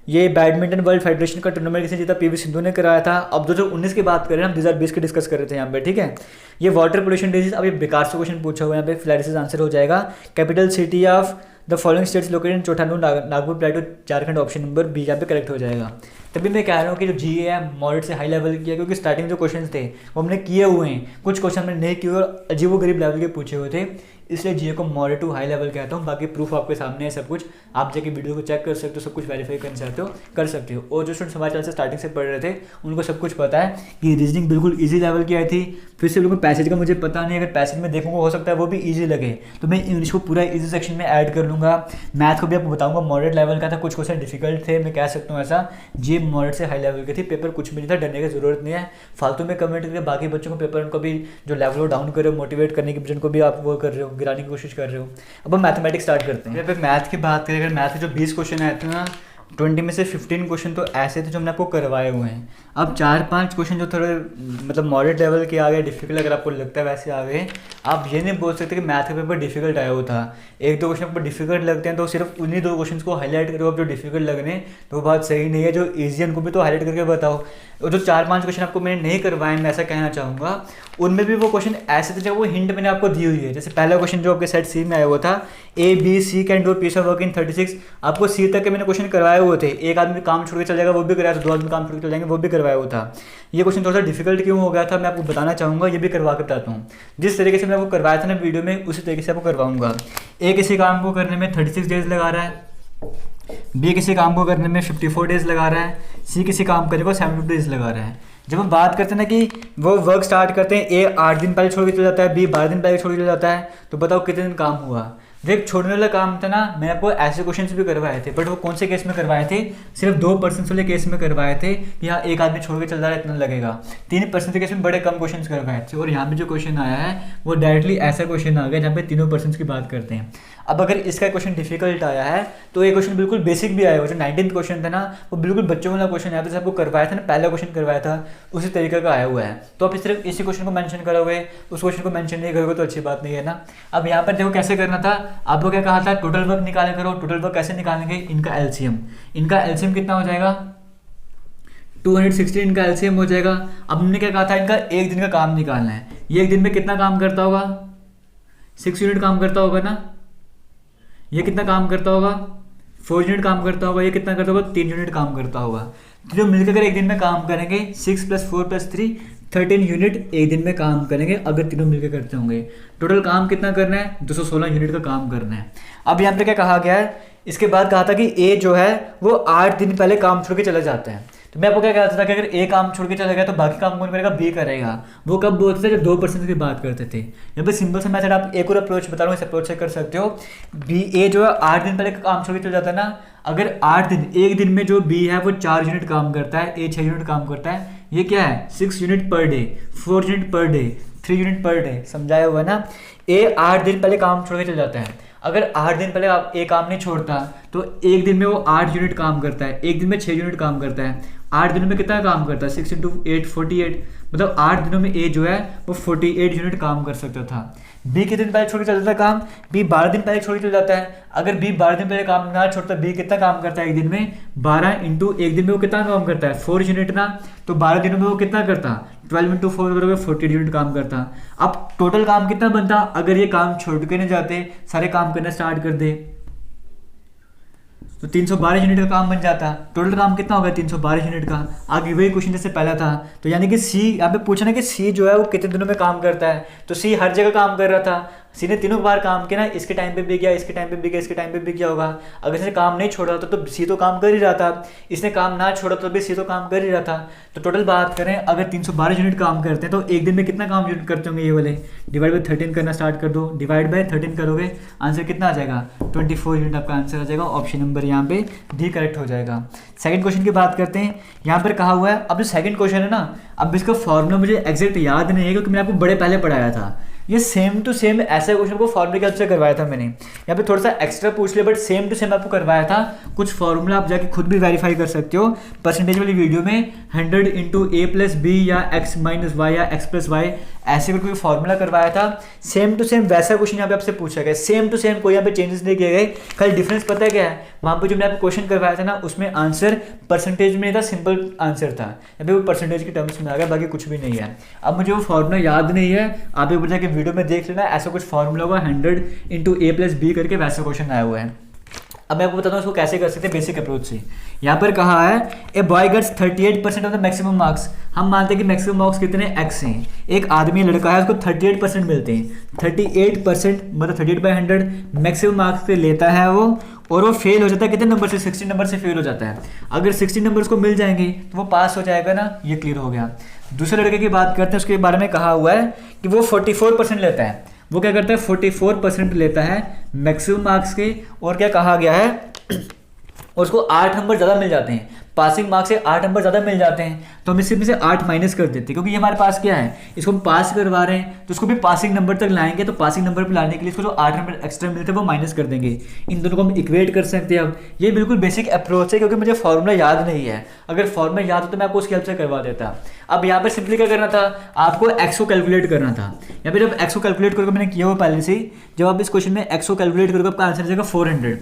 ये बैडमिंटन वर्ल्ड फेडरेशन का टूर्नामेंट किसने जीता? पीवी सिंधु ने कराया था। अब 2019 की बात करें, हम 2020 की डिस्कस कर रहे थे यहाँ पे, ठीक है। ये वाटर पोल्यूशन डिजीज, अब ये बेकार से क्वेश्चन पूछा हुआ है यहाँ पे, फ्लैरिसिस आंसर हो जाएगा। Capital city of the following states located in Chota Nagpur plateau Jharkhand. Option number B यहाँ पे करेक्ट हो जाएगा। तभी मैं कह रहा हूँ कि जो जीए है मॉडरेट से हाई लेवल की है, क्योंकि स्टार्टिंग जो क्वेश्चन थे वो हमने किए हुए हैं, कुछ क्वेश्चन हमने नहीं किए और अजीब गरीब लेवल के पूछे हुए थे, इसलिए जीए को मॉडरेट टू हाई लेवल कहता हूँ। बाकी प्रूफ आपके सामने है सब कुछ, आप जाके वीडियो को चेक कर सकते हो, सब कुछ वेरीफाई करना चाहते हो कर सकते हो। और जो स्टूडेंट्स हमारे चैनल से स्टार्टिंग से पढ़ रहे थे उनको सब कुछ पता है कि रीजनिंग बिल्कुल ईजी लेवल की आई थी। फिर से लोगों पैसेज का मुझे पता नहीं, अगर पैसेज में देखूंगा हो सकता है वो भी ईजी लगे, तो मैं इंग्लिश को पूरा ईजी सेक्शन में ऐड कर लूँगा। मैथ को भी आपको बताऊँगा मॉडरेट लेवल का था, कुछ क्वेश्चन डिफिकल्ट थे, मैं कह सकता हूँ ऐसा। जी मॉडरेट से हाई लेवल के थे, पेपर कुछ भी नहीं था, डरने की जरूरत नहीं है। फालतू में कमेंट करके बाकी बच्चों को पेपर उनको भी जो लेवल वो डाउन कर रहे हो, मोटिवेट करने की जिनको भी आप वो कर रहे हो, गिराने की कोशिश कर रहे हो। अब हम मैथमेटिक्स स्टार्ट करते हैं। जब मैथ की बात करें, अगर मैथ के जो 20 क्वेश्चन आए थे ना, 20 में से 15 क्वेश्चन तो ऐसे थे जो हमने आपको करवाए हुए हैं। अब 4-5 क्वेश्चन जो थोड़े मतलब मॉडरेट लेवल के आ गए, डिफिकल्ट अगर आपको लगता है वैसे आ गए। आप ये नहीं बोल सकते कि मैथ का पेपर डिफिकल्ट आया हुआ था। 1-2 क्वेश्चन आपको डिफिकल्ट लगते हैं तो सिर्फ उन्हीं 2 क्वेश्चन को हाईलाइट करो अब जो डिफिकल्ट लग रहे हैं, तो बात सही नहीं है। जो ईजी है उनको भी तो हाईलाइट करके बताओ। और जो 4-5 क्वेश्चन आपको मैंने नहीं करवाए, मैं ऐसा कहना चाहूँगा, उनमें भी वो क्वेश्चन ऐसे थे जब वो हिंट मैंने आपको दी हुई है। जैसे पहला क्वेश्चन जो आपके सेट सी में आया हुआ था, A B C can do piece of work in 36, आपको सी तक के मैंने क्वेश्चन करवाए हुए थे। एक आदमी काम छोड़ के चल जाएगा वो भी कराया था, 2 आदमी काम छोड़ के चल जाएंगे वो भी करवाया हुआ था। ये क्वेश्चन थोड़ा सा डिफिकल्ट क्यों हो गया था मैं आपको बताना चाहूँगा, ये भी करवा के बताता हूँ। जिस तरीके से मैंने आपको करवाया था ना वीडियो में, उसी तरीके से आपको करवाऊंगा। ए किसी काम को करने में 36 डेज लगा रहा है, बी किसी काम को करने में 54 डेज लगा रहा है, सी किसी काम करने को 72 डेज लगा रहा है। जब हम बात करते हैं ना कि वो वर्क स्टार्ट करते हैं, ए 8 दिन पहले छोड़ के चला जाता है, बी 12 दिन पहले छोड़ के चला जाता है, तो बताओ कितने दिन काम हुआ। देख छोड़ने वाला काम था ना, मैंने आपको ऐसे क्वेश्चंस भी करवाए थे, बट वो कौन से केस में करवाए थे? सिर्फ 2% वाले केस में करवाए थे कि हाँ एक आदमी छोड़ के चल रहा है इतना लगेगा। 3% के केस में बड़े कम क्वेश्चंस करवाए थे। और यहाँ पे जो क्वेश्चन आया है वो डायरेक्टली ऐसा क्वेश्चन आ गया जहाँ पे 3% की बात करते हैं। अब अगर इसका क्वेश्चन डिफिकल्ट आया है तो ये क्वेश्चन बिल्कुल बेसिक भी आया हुआ, जो 19th क्वेश्चन था ना वो बिल्कुल बच्चों वाला क्वेश्चन आया था, जैसे आपको करवाया था ना पहला क्वेश्चन करवाया था उसी तरीके का आया हुआ है। तो आप सिर्फ इसी क्वेश्चन को मेंशन करोगे, उस क्वेश्चन को मेंशन नहीं करोगे तो अच्छी बात नहीं है ना। अब यहाँ पर देखो कैसे करना था, आपको क्या कहा था, टोटल वर्क निकाले करो। टोटल वर्क कैसे निकालेंगे, इनका एलसीएम कितना हो जाएगा, 216 इनका एलसीएम हो जाएगा। अब हमने क्या कहा था, इनका एक दिन का काम निकालना है। ये एक दिन में कितना काम करता होगा, 6 यूनिट काम करता होगा ना। ये कितना काम करता होगा, 4 यूनिट काम करता होगा। ये कितना करता होगा, 3 यूनिट काम करता होगा। तो जो मिलकर अगर एक दिन में काम करेंगे 6 + 4 + 3 13 यूनिट एक दिन में काम करेंगे अगर तीनों मिलकर करते होंगे। टोटल काम कितना करना है, 216 यूनिट का काम करना है। अब यहाँ पे क्या कहा गया है, इसके बाद कहा था कि ए जो है वो 8 दिन पहले काम छोड़ के चला जाता है। तो मैं आपको क्या कहता था कि अगर ए काम छोड़ के चला गया तो बाकी काम कौन करेगा, बी करेगा। वो कब बोलते थे, जब 2% की बात करते थे। यहाँ पे सिंपल सा मेथड, आप एक और अप्रोच बता रहा हूँ, इस अप्रोच से कर सकते हो। बी ए जो है 8 दिन पहले काम छोड़ के चला जाता है ना, अगर 8 दिन, एक दिन में जो बी है वो 4 यूनिट काम करता है, ए 6 यूनिट काम करता है। ये क्या है, 6 unit per day, 4 unit per day, 3 unit per day, समझाया हुआ है ना। ए 8 दिन पहले काम छोड़ के चल जाता है। अगर 8 दिन पहले आप ए काम नहीं छोड़ता तो एक दिन में वो 8 यूनिट काम करता है, एक दिन में 6 यूनिट काम करता है। 8 दिनों में कितना काम करता है, 6 × 8 48, मतलब 8 दिनों में ए जो है वो 48 यूनिट काम कर सकता था। बी कितने दिन पहले छोड़ के चल जाता है काम, बी 12 दिन पहले छोड़ के चल जाता है। अगर बी 12 दिन पहले काम ना छोड़ता, बी कितना काम करता है एक दिन में, 12 इंटू एक दिन में वो कितना काम करता है 4 यूनिट ना, तो 12 दिनों में वो कितना करता, 12 इंटू 4 करोगे 40 यूनिट काम करता। अब टोटल काम कितना बनता अगर ये काम छोड़ के नहीं जाते, सारे काम करना स्टार्ट कर दे, तो 312 यूनिट का काम बन जाता। टोटल काम कितना होगा 312 यूनिट का। आगे वही क्वेश्चन जैसे पहला था, तो यानी कि सी यहाँ पे पूछना कि सी जो है वो कितने दिनों में काम करता है, तो सी हर जगह काम कर रहा था, सी ने तीनों बार काम किया ना, इसके टाइम पे भी गया, इसके टाइम पे भी गया, इसके टाइम पे भी गया होगा। अगर इसने काम नहीं छोड़ा था तो सी तो काम कर ही रहा था, इसने काम ना छोड़ा तो भी सी तो काम कर ही रहा था। तो टोटल बात करें अगर 312 यूनिट काम करते हैं तो एक दिन में कितना काम यूनिट करते होंगे ये वाले, डिवाइड बाई 13 करना स्टार्ट कर दो, डिवाइड बाई 13 करोगे आंसर कितना आ जाएगा 24 यूनिट आपका आंसर आ जाएगा। ऑप्शन नंबर यहाँ पे डी करेक्ट हो जाएगा। सेकंड क्वेश्चन की बात करते हैं, यहाँ पर कहा हुआ है, अब जो सेकंड क्वेश्चन है ना, अब इसका फॉर्मूला मुझे एग्जैक्ट याद नहीं है क्योंकि मैंने आपको बड़े पहले पढ़ाया था। ये सेम टू सेम ऐसे क्वेश्चन को फॉर्मूले के हेल्प से करवाया था मैंने, यहाँ पे थोड़ा सा एक्स्ट्रा पूछ लिया बट सेम टू सेम आपको करवाया था। कुछ फॉर्मूला आप जाके खुद भी वेरीफाई कर सकते हो परसेंटेज वाली वीडियो में, 100 इंटू ए प्लस बी या एक्स माइनस वाई या एक्स प्लस वाई ऐसे करके फॉर्मूला करवाया था। सेम टू सेम वैसा क्वेश्चन यहाँ पे आपसे पूछा गया, सेम टू सेम, कोई यहाँ पे चेंजेस नहीं किए गए। खाली डिफरेंस पता है क्या है, वहाँ पे जो मैंने आपको क्वेश्चन करवाया था ना उसमें आंसर परसेंटेज में नहीं था, सिंपल आंसर था, यहाँ पे वो परसेंटेज के टर्म्स में आ गया, बाकी कुछ भी नहीं है। अब मुझे वो फॉर्मूला याद नहीं है, आप एक बार जाके वीडियो में देख लेना, ऐसा कुछ फॉर्मूला होगा 100 इंटू ए प्लस बी करके वैसा क्वेश्चन आया हुआ है। अब मैं आपको बताता हूँ उसको कैसे कर सकते हैं बेसिक अप्रोच से। यहाँ पर कहा है a boy gets 38% of the maximum marks. हम मानते हैं कि मैक्सिमम मार्क्स कितने एक्स हैं, एक आदमी लड़का है उसको 38% मिलते हैं, 38% मतलब 38/100 मैक्सिमम मार्क्स पे लेता है वो, और वो फेल हो जाता है कितने नंबर से, 60 नंबर से फेल हो जाता है। अगर 60 नंबर उसको मिल जाएंगे तो वो पास हो जाएगा ना, ये क्लियर हो गया। दूसरे लड़के की बात करते हैं, उसके बारे में कहा हुआ है कि वो 44% लेता है, वो क्या करता है 44% लेता है मैक्सिमम मार्क्स के, और क्या कहा गया है और उसको 8 नंबर ज़्यादा मिल जाते हैं, पासिंग मार्क्स से 8 नंबर ज़्यादा मिल जाते हैं, तो हम इसमें से 8 माइनस कर देते हैं क्योंकि ये हमारे पास क्या है, इसको हम पास करवा रहे हैं तो उसको भी पासिंग नंबर तक लाएंगे, तो पासिंग नंबर पर लाने के लिए इसको जो 8 नंबर एक्स्ट्रा मिलते हैं वो माइनस कर देंगे। इन दोनों को हम इक्वेट कर सकते हैं। अब ये बिल्कुल बेसिक अप्रोच है क्योंकि मुझे फॉर्मूला याद नहीं है, अगर फॉर्मूला याद हो तो मैं आपको उसकी हेल्प से करवा देता। अब यहाँ पर सिंपली क्या करना था, आपको एक्स को कैलकुलेट करना था। यहाँ पे जब एक्स को कैलकुलेट करोगे, मैंने किया हुआ पहले से ही, जब आप इस क्वेश्चन में एक्स को कैलकुलेट करोगे आपका आंसर आ जाएगा 400।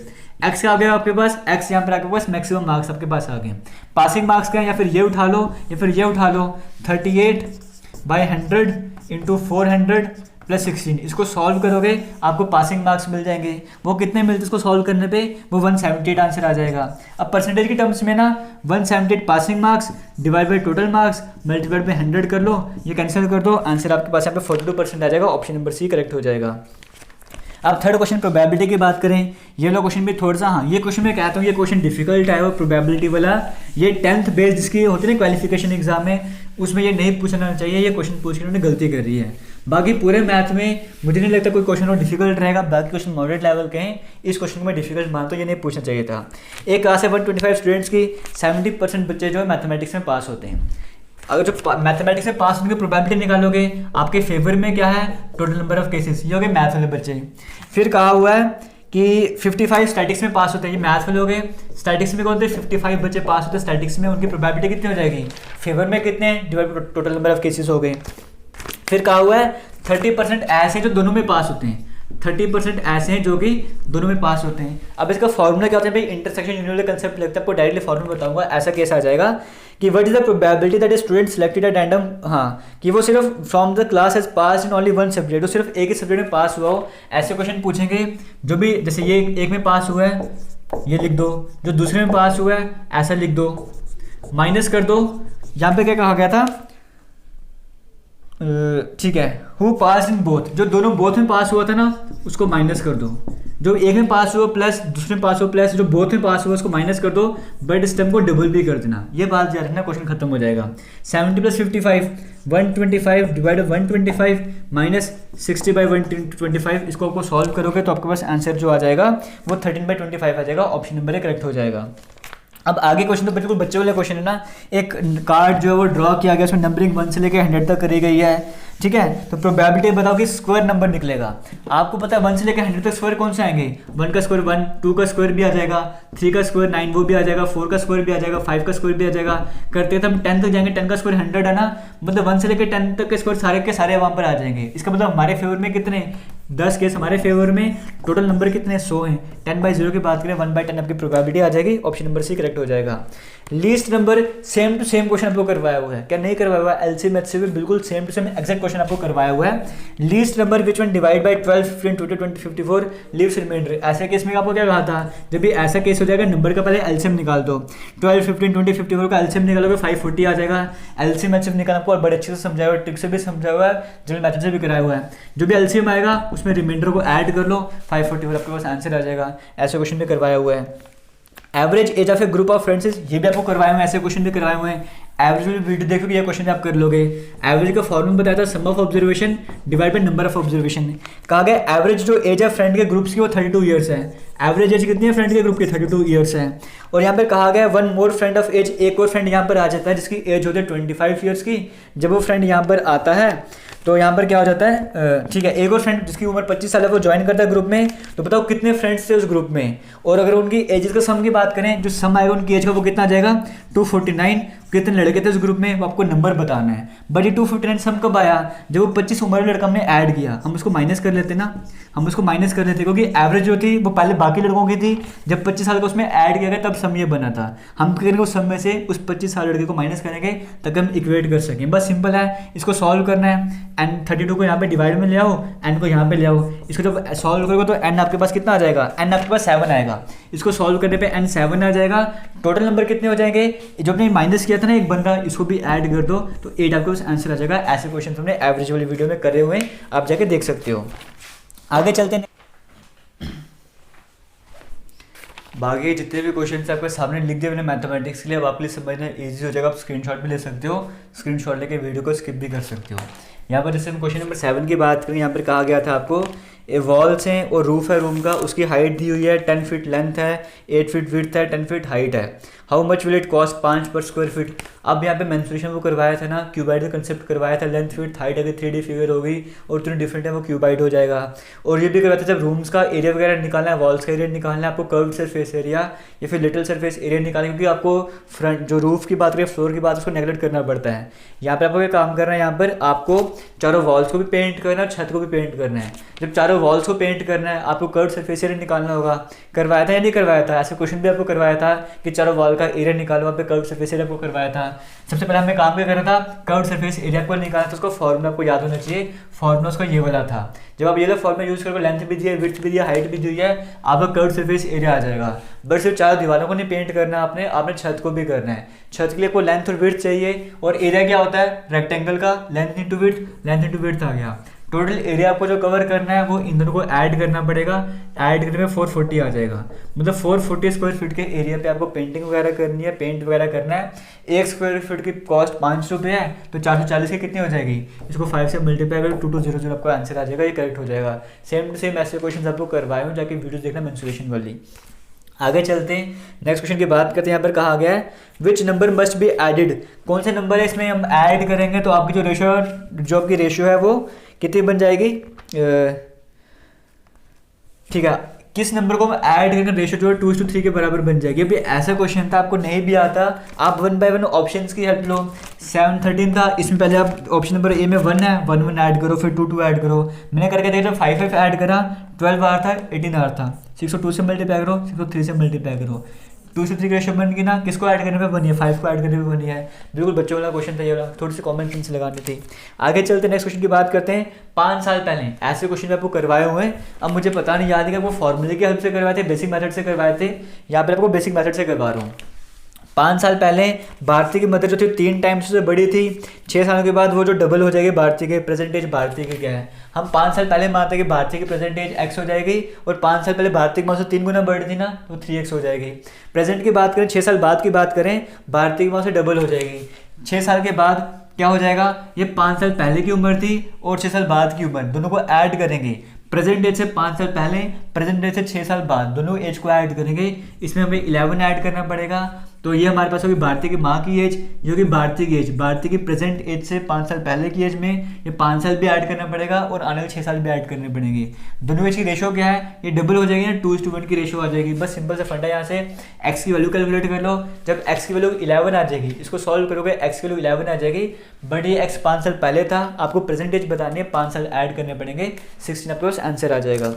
एक्स का आ गया आपके पास, एक्स यहाँ पर आपके पास मैक्सिमम मार्क्स आपके पास आ गए, पासिंग मार्क्स का है या फिर ये उठा लो या फिर ये उठा लो, 38/100 इंटू 400 प्लस 16, इसको सॉल्व करोगे आपको पासिंग मार्क्स मिल जाएंगे। वो कितने मिलते हैं इसको सॉल्व करने पे, वो 178 आंसर आ जाएगा। अब परसेंटेज के टर्म्स में ना 178 passing marks divide by total marks multiplied by 100 कर लो, ये कैंसिल कर दो, आंसर आपके पास यहाँ पे 42% आ जाएगा। ऑप्शन नंबर सी करेक्ट हो जाएगा। अब थर्ड क्वेश्चन प्रोबेबिलिटी की बात करें, ये वाला क्वेश्चन भी थोड़ा सा, हाँ ये क्वेश्चन मैं कहता हूँ ये क्वेश्चन डिफिकल्ट है, वो प्रोबेबिलिटी वाला, ये 10th बेस जिसकी होती है ना क्वालिफिकेशन एग्जाम में, उसमें ये नहीं पूछना चाहिए, ये क्वेश्चन पूछ के उन्होंने गलती कर रही है। बाकी पूरे मैथ में मुझे नहीं लगता कोई क्वेश्चन और डिफिकल्ट रहेगा, बाकी क्वेश्चन मॉडरेट लेवल के हैं, इस क्वेश्चन को मैं डिफिकल्ट मानता हूँ, ये नहीं पूछना चाहिए था। एक क्लास है 125 स्टूडेंट्स की, 70% बच्चे जो है मैथमेटिक्स में पास होते हैं। अगर जो मैथमेटिक्स में पास होने की प्रोबेबिलिटी निकालोगे आपके फेवर में क्या है, टोटल नंबर ऑफ केसेस, ये हो गए मैथ वाले बच्चे। फिर कहा हुआ है कि 55 स्टैटिक्स में पास होते हैं, ये मैथ वाले हो गए। स्टैटिक्स में कौन थे 55 बच्चे पास होते हैं स्टैटिक्स में, उनकी प्रोबेबिलिटी कितनी हो जाएगी, फेवर में कितने divide total number of cases हो गए। फिर कहा हुआ है 30% ऐसे जो दोनों में पास होते हैं, 30% ऐसे हैं जो कि दोनों में पास होते हैं। अब इसका फॉर्मूला क्या होता है भाई, इंटरसेक्शन यूनिवर्सल कंसेप्ट लगता है, आपको डायरेक्टली फॉर्मूला बताऊंगा। ऐसा केस आ जाएगा कि what is the probability that a student selected at random, हाँ कि वो सिर्फ from the class has pass in only one subject, वो सिर्फ एक ही सब्जेक्ट में पास हुआ हो। ऐसे क्वेश्चन पूछेंगे जो भी, जैसे ये एक में पास हुआ है ये लिख दो, जो दूसरे में पास हुआ है ऐसा लिख दो, माइनस कर दो। यहाँ पे क्या कहा गया था, ठीक है, हु पास इन बोथ, जो दोनों बोथ में पास हुआ था ना उसको माइनस कर दो, जो एक में पास हुआ प्लस दूसरे में पास हुआ प्लस जो बोथ में पास हुआ उसको माइनस कर दो, बट इस टर्म को डबल भी कर देना, ये बात याद रखना, क्वेश्चन खत्म हो जाएगा। 70 + 55 125 डिवाइड 125 माइनस 60/125, इसको आपको सॉल्व करोगे तो आपके पास आंसर जो आ जाएगा वो 13/25 आ जाएगा। ऑप्शन नंबर करेक्ट हो जाएगा। अब आगे क्वेश्चन तो बिल्कुल बच्चों वाला क्वेश्चन है ना, एक कार्ड जो है वो ड्रॉ किया गया, उसमें नंबरिंग 1 से लेकर 100 तक करी गई है, ठीक है। तो प्रोबेबिलिटी बताओ कि स्क्वायर नंबर निकलेगा। आपको पता है 1 से लेकर 100 तक स्क्वायर कौन से आएंगे, 1 का स्क्वायर 1, 2 का स्क्वायर भी आ जाएगा, 3 का स्क्वायर 9 वो भी आ जाएगा, 4 का स्क्वायर भी आ जाएगा, 5 का स्क्वायर भी आ जाएगा। करते तो हम 10 तक जाएंगे, 10 का स्क्वायर 100 है ना, मतलब 1 से लेकर 10 तक के स्क्वायर सारे के सारे वहाँ पर आ जाएंगे। इसका मतलब हमारे फेवर में कितने 10 केस हमारे फेवर में, टोटल नंबर कितने 100 हैं। 10/0 की बात करें 1/10 आपकी प्रोबेबिलिटी आ जाएगी, ऑप्शन नंबर सी करेक्ट हो जाएगा। Least number same to same question आपको करवाया हुआ है, क्या नहीं करवाया हुआ है, एलसीएम एचसीएफ बिल्कुल same to same exact question आपको करवाया हुआ है। Least number which one divide by 12, 15, 20, 20, 54 leaves remainder. ऐसे केस में आपको क्या कहा था, जब भी ऐसा केस हो जाएगा नंबर का पहले एलसीएम निकाल दो। 12, 15, 20, 54 का एलसीएम निकालोगे 540 आ जाएगा। एलसीएम एचसीएफ निकालना आपको और बड़े अच्छे से समझाया हुआ है, ट्रिक से भी समझाया हुआ है, जनरल मैथड से भी कराया हुआ है। जो भी एलसीएम आएगा उसमें रिमाइंडर को ऐड कर लो, 544 आपके पास आंसर आ जाएगा। ऐसे क्वेश्चन भी करवाया हुआ है। Average age of A group of friends, ये भी आपको करवाए हुए हैं, ऐसे क्वेश्चन भी करवाए हुए हैं। एवरेज में वीडियो देखोगे ये क्वेश्चन आप कर लोगे। एवरेज का फॉर्मूला बताया था sum of observation divide by number of observation. कहा गया एवरेज जो एज ऑफ फ्रेंड के ग्रुप्स की वो 32 ईयर्स है। एवरेज एज कितनी है फ्रेंड के ग्रुप की, 32 ईयर्स है। और यहाँ पर कहा गया one more friend of age, एक और फ्रेंड यहाँ पर आ जाता है जिसकी एज होती है 25 ईयर्स की। जब वो फ्रेंड यहाँ पर आता है तो यहाँ पर क्या हो जाता है, ठीक है, एक और फ्रेंड जिसकी उम्र 25 साल है वो ज्वाइन करता है ग्रुप में। तो बताओ कितने फ्रेंड्स थे उस ग्रुप में, और अगर उनकी एजेस का सम की बात करें, जो सम आएगा उनकी एज का वो कितना आ जाएगा 249। कितने लड़के थे उस ग्रुप में वो आपको नंबर बताना है। बट ये 259 सम कब आया, जब वो 25 उम्र वाले लड़का हमने ऐड किया, हम उसको माइनस कर लेते ना, हम उसको माइनस कर लेते क्योंकि एवरेज जो थी वो पहले बाकी लड़कों की थी, जब 25 साल का उसमें ऐड किया गया तब सम ये बना था। हम करेंगे उस सम में से उस 25 साल लड़के को माइनस करेंगे ताकि हम इक्वेट कर सकें। बस सिंपल है, इसको सॉल्व करना है। एन 32 को यहाँ पे डिवाइड में ले आओ, एन को यहाँ पे ले आओ। इसको जब सॉल्व करोगे तो एन आपके पास कितना आ जाएगा, एन आपके पास 7 आएगा। इसको सॉल्व करने पे एन 7 आ जाएगा। टोटल नंबर कितने हो जाएंगे, जो आपने माइनस किया था ना एक बंदा, इसको भी ऐड कर दो तो 8 आपके पास आंसर आ जाएगा। ऐसे क्वेश्चन हमने एवरेज वाली वीडियो में करे हुए हैं, आप जाके देख सकते हो। आगे चलते हैं, बाकी जितने भी क्वेश्चन आपके सामने लिख दिए मैंने मैथमेटिक्स के लिए, अब आपके लिए समझना इजी हो जाएगा। आप स्क्रीनशॉट भी ले सकते हो, स्क्रीनशॉट लेके वीडियो को स्किप भी कर सकते हो। यहाँ पर जैसे हम क्वेश्चन नंबर 7 की बात करें, यहाँ पर कहा गया था आपको ए वॉल्स हैं और रूफ है रूम का, उसकी हाइट दी हुई है 10 फीट लेंथ है, 8 फीट विड्थ है, 10 फीट हाइट है। How much will it cost 5 पर स्क्वायर फीट। अब यहाँ पे मेंसुरेशन वो करवाया था ना, क्यूबाइड का कंसेप्ट करवाया था। लेंथ फिट हाइट अगर 3D फिगर होगी और इतनी डिफरेंट है वो क्यूबाइड हो जाएगा। और ये भी करवाया था जब रूम्स का एरिया वगैरह निकालना है, वॉल्स का एरिया निकालना है, आपको कर्व्ड सरफेस एरिया या फिर लिटिल सरफेस एरिया निकालना है, क्योंकि आपको फ्रंट जो रूफ की बात करें, फ्लोर की बात, उसको नेगलेक्ट करना पड़ता है। यहाँ पर आपको क्या काम करना है, यहाँ पर आपको चारों वॉल्स को भी पेंट करना है, छत को भी पेंट करना है। जब चारों वॉल्स को पेंट करना है, आपको कर्व्ड सरफेस एरिया निकालना होगा। करवाया था या नहीं करवाया था, ऐसे क्वेश्चन भी आपको करवाया था कि चारों वॉल का एरिया निकालो, पे कर्व्ड सरफेस एरिया को करवाया था। सबसे पहले हमने काम क्या करा था, कर्व्ड सरफेस एरिया को निकाला था। उसको फॉर्मूला आपको याद होना चाहिए, फॉर्मूला उसका ये वाला था। जब आप ये वाला फॉर्मूला यूज करोगे, लेंथ भी दी है, विड्थ भी दिया, हाइट भी दी है, आपका कर्व्ड सरफेस एरिया आ जाएगा। बट सिर्फ चार दीवारों को नहीं पेंट करना आपने छत को भी करना है। छत के लिए आपको लेंथ और विड्थ चाहिए, और एरिया क्या होता है रेक्टेंगल का, लेंथ इंटू विड्थ आ गया। टोटल एरिया आपको जो कवर करना है वो इन दोनों को ऐड करना पड़ेगा। ऐड करने में 440 आ जाएगा, मतलब 440 स्क्वायर फीट के एरिया पे आपको पेंटिंग वगैरह करनी है, पेंट वगैरह करना है। 1 स्क्वायर फीट की कॉस्ट 5 रुपये है, तो 440 की कितनी हो जाएगी, इसको 5 से मल्टीप्लाई करो, 2200 आपको आंसर आ जाएगा। ये करेक्ट हो जाएगा। सेम टू सेम ऐसे क्वेश्चन आपको करवाए हो, जाके वीडियो देखना मेंसुरेशन वाली। आगे चलते हैं, नेक्स्ट क्वेश्चन की बात करते हैं। यहाँ पर कहा गया है which number must be added. कौन सा नंबर है इसमें हम ऐड करेंगे तो आपकी जो आपकी रेशियो है वो कितनी बन जाएगी, ठीक है, किस नंबर को हम ऐड करेंगे रेशियो जो है 2:3 के बराबर बन जाएगी। अभी ऐसा क्वेश्चन था, आपको नहीं भी आता, आप 1 by 1 ऑप्शंस की हेल्प लो। 7, 13 था, इसमें पहले आप ऑप्शन नंबर ए में 1 है, 1 ऐड करो, फिर 2 ऐड करो। मैंने करके देखा, 5 ऐड करा, 12 आ रहा था, 18 आ रहा था। 602 से मल्टीप्लाई करो, 603 से मल्टीप्लाई करो, 2 से 3 का रेशियो बन गई ना, किसको ऐड करने पे बनी है, 5 को ऐड करने पे बनी है। बिल्कुल बच्चों वाला क्वेश्चन था ये वाला, थोड़ी सी कॉमन सेंस लगानी थी। आगे चलते नेक्स्ट क्वेश्चन की बात करते हैं। 5 साल पहले ऐसे क्वेश्चन आपको करवाए हुए हैं। अब मुझे पता नहीं याद है कि वो फॉर्मूले की हेल्प से करवाए थे, बेसिक मेथड से करवाए थे, यहाँ पर आपको बेसिक मेथड से करवा रहा हूँ। 5 साल पहले भारती की मदर जो थी 3 टाइम्स से बड़ी थी। 6 सालों के बाद वो जो डबल हो जाएगी भारती के, प्रेजेंटेज भारती के क्या है, हम 5 साल पहले मानते हैं कि भारती की प्रेजेंटेज x हो जाएगी, और 5 साल पहले भारती की माँ से 3 गुना बढ़ थी ना, तो 3x हो जाएगी। प्रेजेंट की बात करें, 6 साल बाद की बात करें, भारती की माँ से डबल हो जाएगी। 6 साल के बाद क्या हो जाएगा, ये 5 साल पहले की उम्र थी और 6 साल बाद की उम्र, दोनों को ऐड करेंगे। प्रेजेंट एज से 5 साल पहले, प्रेजेंट एज से 6 साल बाद, दोनों एज को ऐड करेंगे। इसमें हमें 11 ऐड करना पड़ेगा, तो ये हमारे पास होगी भारती की माँ की एज, ये होगी भारती की एज, भारती की प्रेजेंट एज से 5 साल पहले की एज में ये 5 साल भी ऐड करना पड़ेगा और आने वाले 6 साल भी ऐड करने पड़ेंगे। दोनों एज की रेशो क्या है, ये डबल हो जाएगी ना, 2:1 की रेशो आ जाएगी। बस सिंपल से फंडा यहाँ से एक्स की वैल्यू कैलकुलेट कर लो। जब एक्स की वैल्यू 11 आ जाएगी, इसको सॉल्व करोगे एक्स की वैल्यू 11 आ जाएगी, बट ये एक्स 5 साल पहले था, आपको प्रेजेंट एज बतानी है, 5 साल ऐड करने पड़ेंगे, 16 आपके पास आंसर आ जाएगा।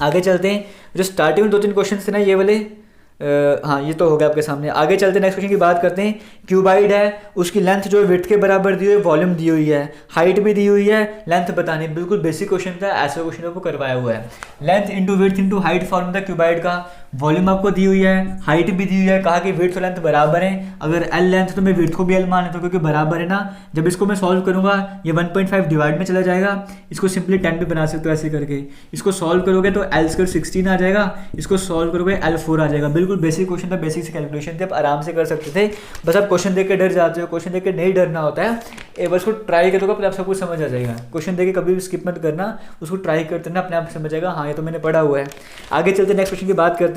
आगे चलते हैं, जो स्टार्टिंग में 2-3 क्वेश्चन थे ना ये वाले, हाँ ये तो हो गया आपके सामने। आगे चलते हैं, नेक्स्ट क्वेश्चन की बात करते हैं। क्यूबाइड है, उसकी लेंथ जो है विड्थ के बराबर दी हुई है, वॉल्यूम दी हुई है, हाइट भी दी हुई है, लेंथ बतानी है। बिल्कुल बेसिक क्वेश्चन था, ऐसा क्वेश्चन आपको करवाया हुआ है। Length into width into height form था क्यूबाइड का, वॉल्यूम आपको दी हुई है, हाइट भी दी हुई है, कहा कि विड्थ और लेंथ बराबर है। अगर एल लेंथ तो मैं विड्थ को भी एल मान लेता हूँ क्योंकि बराबर है ना। जब इसको मैं सॉल्व करूंगा ये 1.5 डिवाइड में चला जाएगा, इसको सिंपली 10 भी बना सकते हो ऐसे करके। इसको सॉल्व करोगे तो एल स्क्वायर 16 आ जाएगा, इसको सॉल्व करोगे एल 4 आ जाएगा। बिल्कुल बेसिक क्वेश्चन था, बेसिक से कैलकुलेशन थे, आप आराम से कर सकते थे। बस आप क्वेश्चन देख के डर जाते हो, क्वेश्चन देख के नहीं डरना होता है, बस को ट्राई करोगे अपने आप सब कुछ समझ आ जाएगा। क्वेश्चन देख के कभी भी स्किप मत करना, उसको ट्राई करते ना, अपने आप समझ आएगा हाँ ये तो मैंने पढ़ा हुआ है। आगे चलते नेक्स्ट क्वेश्चन की बात करते हैं।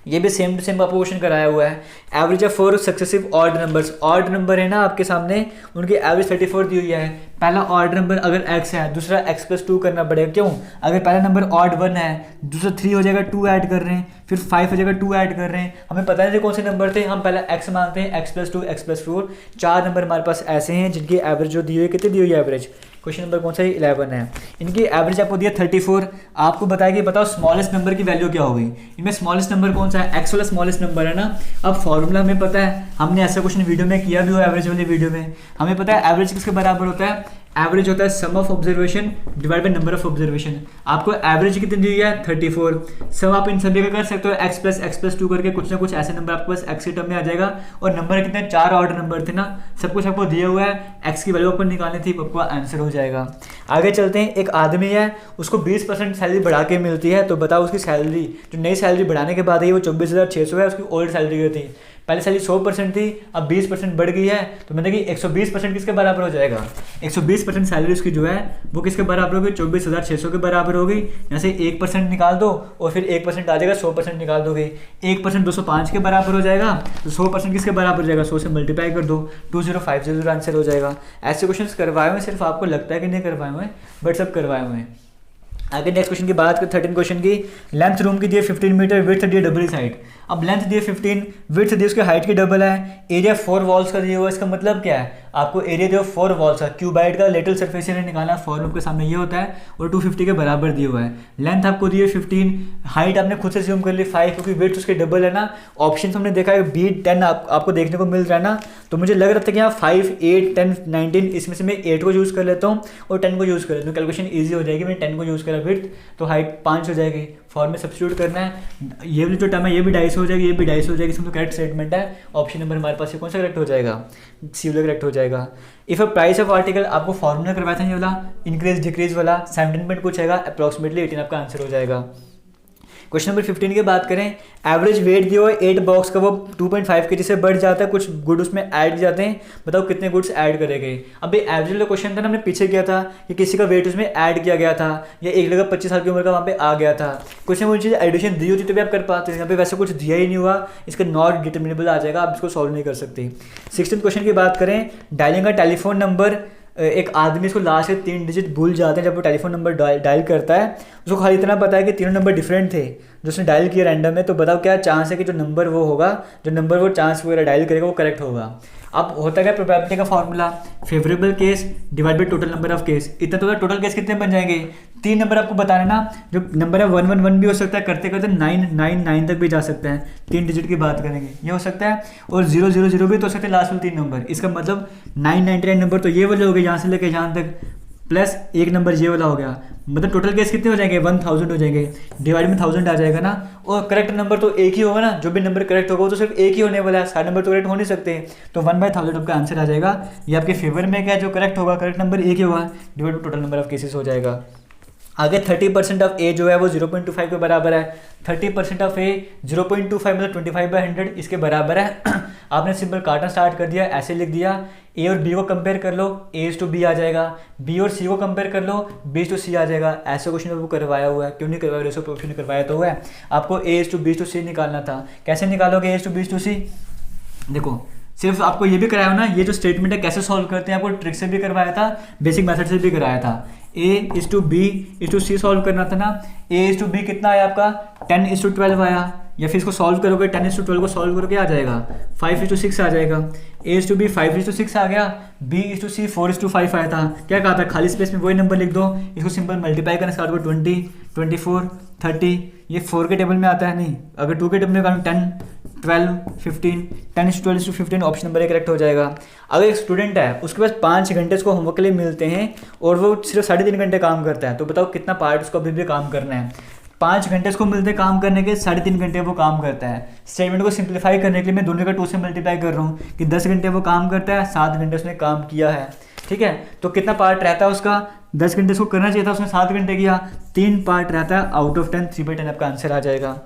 ये भी सेम टू सेम आपको क्वेश्चन कराया हुआ है। Average of 4 successive odd numbers, odd number है ना आपके सामने, उनकी एवरेज 34 दी हुई है। पहला ऑड नंबर अगर x है, दूसरा x+2 करना पड़ेगा। क्यों? अगर पहला नंबर ऑड 1 है, दूसरा 3 हो जाएगा, 2 ऐड कर रहे हैं, फिर 5 हो जाएगा, 2 ऐड कर रहे हैं। हमें पता नहीं थे कौन से नंबर थे, हम पहले x मानते हैं, x+2 x+4, 4 नंबर हमारे पास ऐसे हैं जिनकी एवरेज जो दी हुई है, कितनी दी हुई है एवरेज। क्वेश्चन नंबर कौन सा है, 11 है। इनकी एवरेज आपको दिया 34, आपको बताया कि बताओ स्मॉलेस्ट नंबर की वैल्यू क्या होगी। इनमें स्मॉलेस्ट नंबर कौन सा है, एक्स वाला स्मॉलेस्ट नंबर है ना। अब फॉर्मूला हमें पता है, हमने ऐसा क्वेश्चन वीडियो में किया भी हुआ, एवरेज वाली वीडियो में। हमें पता है एवरेज किसके बराबर होता है, एवरेज होता है sum of observation divide by number of observation. आपको एवरेज कितनी दी हुई है, 34। सम आप इन सभी का कर सकते हो, x+x+2 करके कुछ ना कुछ ऐसे नंबर आपके पास x के टर्म में आ जाएगा। और नंबर कितने, 4 ऑर्डर नंबर थे ना, सब कुछ आपको दिया हुआ है, x की वैल्यू आपको निकालनी थी, आपको आंसर हो जाएगा। आगे चलते हैं, एक आदमी है, उसको 20% सैलरी बढ़ा के मिलती है, तो बताओ उसकी सैलरी जो नई सैलरी बढ़ाने के बाद है वो 24,600 है, उसकी ओल्ड सैलरी की थी। पहले सैलरी 100% थी, अब 20% बढ़ गई है, तो मतलब कि 120% किसके बराबर हो जाएगा, 120% सैलरी उसकी जो है वो किसके बराबर होगी, 24,600 के बराबर होगी। यहाँ से 1% निकाल दो और फिर 1% आ जाएगा, 100% निकाल दोगे, 1% 205 के बराबर हो जाएगा, तो 100% किसके बराबर हो जाएगा, 100 से मल्टीप्लाई कर दो, 2050 आंसर हो जाएगा। ऐसे क्वेश्चन करवाए हुए, सिर्फ आपको लगता है कि नहीं करवाए हुए, बट सब करवाए हुए हैं। आगे नेक्स्ट क्वेश्चन की बात करें, 13 क्वेश्चन की। लेंथ रूम की दी 15 मीटर, विड्थ दी डबल हाइट। अब लेंथ दी 15, विड्थ दी उसकी हाइट की डबल है, एरिया 4 वॉल्स का दिया हुआ है। इसका मतलब क्या है, आपको एरिया दिया 4 वॉल्स का, क्यूबाइड का लेटरल सरफेस एरिया निकालना, फॉर्मूला के सामने ये होता है, और 250 के बराबर दिया हुआ है। लेंथ आपको दी है 15, हाइट आपने खुद से ज्यूम कर ली 5, क्योंकि विड्थ उसके डबल है ना। ऑप्शन हमने देखा है B10 आपको देखने को मिल रहा है ना, तो मुझे लग रहा था कि यहाँ 5, 8, 10, 19, इसमें से मैं 8 को यूज़ कर लेता हूँ और 10 को यूज़ कर लेता हूँ, कैलकुलेशन ईजी हो जाएगी। मैंने 10 को यूज़ करा विड्थ, तो हाइट 5 हो जाएगी। फॉर्म में सब्स्टिट्यूट करना है, ये वाली जो टर्म है ये भी 250 हो जाएगी, ये भी 250 हो जाएगी। इसमें तो करेक्ट स्टेटमेंट है, ऑप्शन नंबर हमारे पास कौन सा करेक्ट हो जाएगा, सी वाला करेक्ट हो जाएगा। If a price of article, आपको फॉर्मूला करवाया था ये वाला, इंक्रीज डिक्रीज वाला, 17 मिनट कुछ आएगा, अप्रॉक्सीमेटली 18 आपका आंसर हो जाएगा। क्वेश्चन नंबर 15 की बात करें, एवरेज वेट दिया हुआ 8 बॉक्स का, वो 2.5 kg से बढ़ जाता है, कुछ गुड उसमें ऐड जाते हैं, बताओ कितने गुड्स ऐड करेंगे। अब एवरेज वाला क्वेश्चन था ना, हमने पीछे किया था कि किसी का वेट उसमें ऐड किया गया था, या एक जगह 25 साल की उम्र का वहाँ पे आ गया था, कुछ ना कुछ चीज़ एडिशन दी होती तो भी आप कर पाते हैं। यहाँ पे वैसे कुछ दिया ही नहीं हुआ, इसका नॉट डिटर्मिनेबल आ जाएगा, आप इसको सॉल्व नहीं कर सकते। 16 क्वेश्चन की बात करें, डायलिंग का टेलीफोन नंबर, एक आदमी इसको लास्ट के 3 डिजिट भूल जाते हैं जब वो टेलीफोन नंबर डायल करता है। उसको खाली इतना पता है कि 3 नंबर डिफरेंट थे जो उसने डायल किया रैंडम में, तो बताओ क्या चांस है कि जो नंबर वो होगा, जो नंबर वो चांस वगैरह डायल करेगा वो करेक्ट होगा। अब होता है प्रोबेबिलिटी का formula, favourable case divide by total number of case. इतना तो टोटल केस कितने बन जाएंगे, 3 नंबर आपको बताना ना, जो नंबर है 111 भी हो सकता है, करते करते 999 तक भी जा सकता है, 3 डिजिट की बात करेंगे ये हो सकता है, और 000 भी तो हो सकते हैं लास्ट वाले 3 नंबर। इसका मतलब 999 नंबर तो ये वाले हो गए यहाँ से लेके यहाँ तक, प्लस एक नंबर ये वाला हो गया, मतलब टोटल केस कितने हो जाएंगे, 1000 हो जाएंगे, डिवाइड में 1000 आ जाएगा ना। और करेक्ट नंबर तो एक ही होगा ना, जो भी नंबर करेक्ट होगा वो तो सिर्फ एक ही होने वाला है, सारे नंबर तो करेक्ट हो नहीं सकते, तो 1/1000 आपका आंसर आ जाएगा। ये आपके फेवर में क्या, जो करेक्ट होगा, करेक्ट नंबर एक ही होगा, divide by total number of cases हो जाएगा। आगे 30% ऑफ ए जो है वो 0.25 के बराबर है। 30% ऑफ ए 0.25 मतलब 25/100 इसके बराबर है। आपने सिंपल काटना स्टार्ट कर दिया, ऐसे लिख दिया, ए और बी को कंपेयर कर लो, A/B आ जाएगा, बी और सी को कंपेयर कर लो, B/C आ जाएगा। ऐसा क्वेश्चन आपको करवाया हुआ है, क्यों नहीं करवाया, रेशो क्वेश्चन करवाया तो हुआ है, आपको A/B/C निकालना था। कैसे निकालोगे A/B/C, देखो सिर्फ आपको ये भी कराया हो ना, ये जो स्टेटमेंट है कैसे सॉल्व करते हैं आपको ट्रिक से भी करवाया था, बेसिक मेथड से भी कराया था। a is to B is to C solve करना था ना, a इज टू बी कितना आया आपका 10:12 आया, या फिर इसको सॉल्व करोगे 10:12 को सॉल्व करोगे आ जाएगा 5:6 आ जाएगा। a इज टू बी 5:6 आ गया, b इज टू सी 4:5 आया था। क्या कहा था, खाली स्पेस में वही नंबर लिख दो, इसको सिंपल मल्टीप्लाई करना स्टार्ट करो 20, 24, 30, ये 4 के टेबल में आता है नहीं, अगर 2 के टेबल में करूँ 10, 12, 15, 10:12:15 ऑप्शन नंबर 1 करेक्ट हो जाएगा। अगर एक स्टूडेंट है उसके पास 5 घंटे उसको होमवर्क के लिए मिलते हैं और वो सिर्फ 3.5 घंटे काम करता है, तो बताओ कितना पार्ट उसको अभी भी काम करना है। 5 घंटे उसको मिलते हैं काम करने के, 3.5 घंटे वो काम करता है। स्टेटमेंट को सिंप्लीफाई करने के लिए मैं दोनों का 2 से मल्टीप्लाई कर रहा हूँ कि 10 घंटे वो काम करता है, 7 घंटे उसने काम किया है, ठीक है। तो कितना पार्ट रहता है उसका, 10 घंटे उसको करना चाहिए था, उसने 7 घंटे किया, 3 पार्ट रहता है आउट ऑफ 10, 3/10 आपका आंसर आ जाएगा।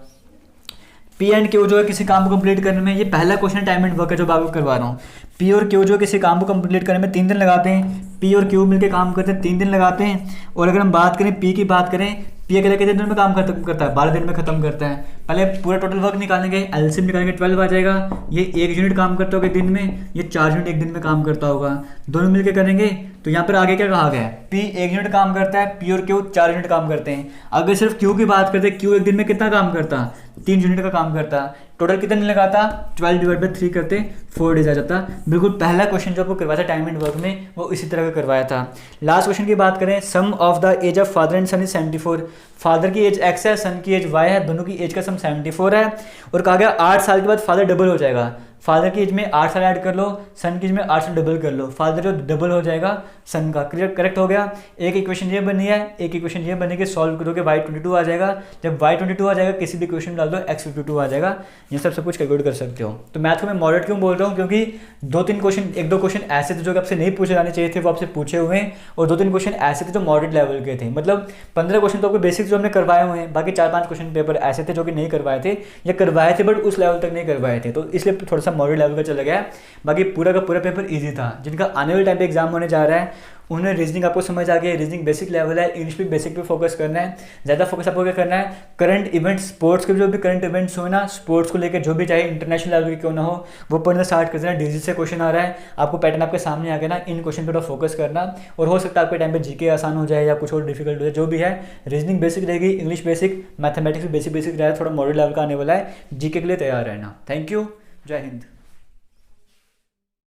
पी एंड क्यू जो है किसी काम को कंप्लीट करने में, ये पहला क्वेश्चन टाइम एंड वर्क है जो आपको करवा रहा हूँ। पी और क्यू जो किसी काम को कंप्लीट करने में 3 दिन लगाते हैं, पी और क्यू मिलकर काम करते हैं 3 दिन लगाते हैं। और अगर हम बात करें पी की बात करें, पी अकेले कितने दिन में काम खत्म करता है, 12 दिन में खत्म करता है। पहले पूरा टोटल वर्क निकालेंगे, एलसीएम निकालेंगे 12 आ जाएगा। ये 1 यूनिट काम करता होगा दिन में, ये 4 यूनिट एक दिन में काम करता होगा, दोनों मिलकर करेंगे। तो यहाँ पर आगे क्या कहा गया है, पी 1 यूनिट काम करता है, पी और क्यू 4 यूनिट काम करते हैं। अगर सिर्फ क्यू की बात करते हैं, क्यू एक दिन में कितना काम करता, 3 यूनिट का काम करता, टोटल कितने दिन लगाता, 12/3 करते 4 डेज आ जाता। बिल्कुल पहला क्वेश्चन जो आपको करवाया था टाइम एंड वर्क में वो इसी तरह का करवाया था। लास्ट क्वेश्चन की बात करें, sum of the age of father and son is 74। Father की एज x है, सन की एज y है, दोनों की एज का सम 74 है। और कहा गया 8 साल के बाद फादर डबल हो जाएगा। फादर की एज में 8 साल ऐड कर लो, सन की एज में 8 साल डबल कर लो, फादर जो डबल हो जाएगा सन का। करेक्ट हो गया। एक इक्वेशन ये बनी है, एक इक्वेशन ये बनेगी, सॉल्व करोगे y22 आ जाएगा। जब y22 आ जाएगा किसी भी क्वेश्चन डाल दो x52 आ जाएगा। ये सब कुछ कैलकुलेट कर सकते हो। तो मैथ को मैं मॉडरेट क्यों बोल रहा हूँ, क्योंकि 2-3 क्वेश्चन, 1-2 क्वेश्चन ऐसे थे जो आपसे नहीं पूछे जाने चाहिए थे, वो आपसे पूछे हुए हैं। और 2-3 क्वेश्चन ऐसे थे जो मॉडरेट लेवल के थे। मतलब 15 क्वेश्चन तो आपको बेसिक जो हमने करवाए हुए हैं, बाकी 4-5 क्वेश्चन पेपर ऐसे थे जो कि नहीं करवाए थे, या करवाए थे बट उस लेवल तक नहीं करवाए थे, तो इसलिए थोड़ा सा मॉडरेट लेवल का चला गया। बाकी पूरा का पूरा पेपर इजी था। जिनका आने वाले टाइम पे एग्जाम होने जा रहा है उन्हें रीजनिंग आपको समझ आ गया, रीजनिंग बेसिक लेवल है, इंग्लिश भी बेसिक पे फोकस करना है। ज़्यादा फोकस आपको क्या करना है, करंट इवेंट्स, स्पोर्ट्स के जो भी करंट इवेंट्स हो ना, स्पोर्ट्स को लेकर जो भी चाहे इंटरनेशनल लेवल के क्यों ना हो, वो पढ़ना स्टार्ट कर देना। डीजी से क्वेश्चन आ रहा है, आपको पैटर्न आपके सामने आ गया ना, इन क्वेश्चन पर फोकस करना। और हो सकता है आपके टाइम पे जीके आसान हो जाए या कुछ और डिफिकल्ट हो जाए, जो भी है। रीजनिंग बेसिक रहेगी, इंग्लिश बेसिक, मैथमेटिक्स भी बेसिक रहेगा, थोड़ा मॉडल लेवल का आने वाला है। जीके के लिए तैयार रहना। थैंक यू, जय हिंद।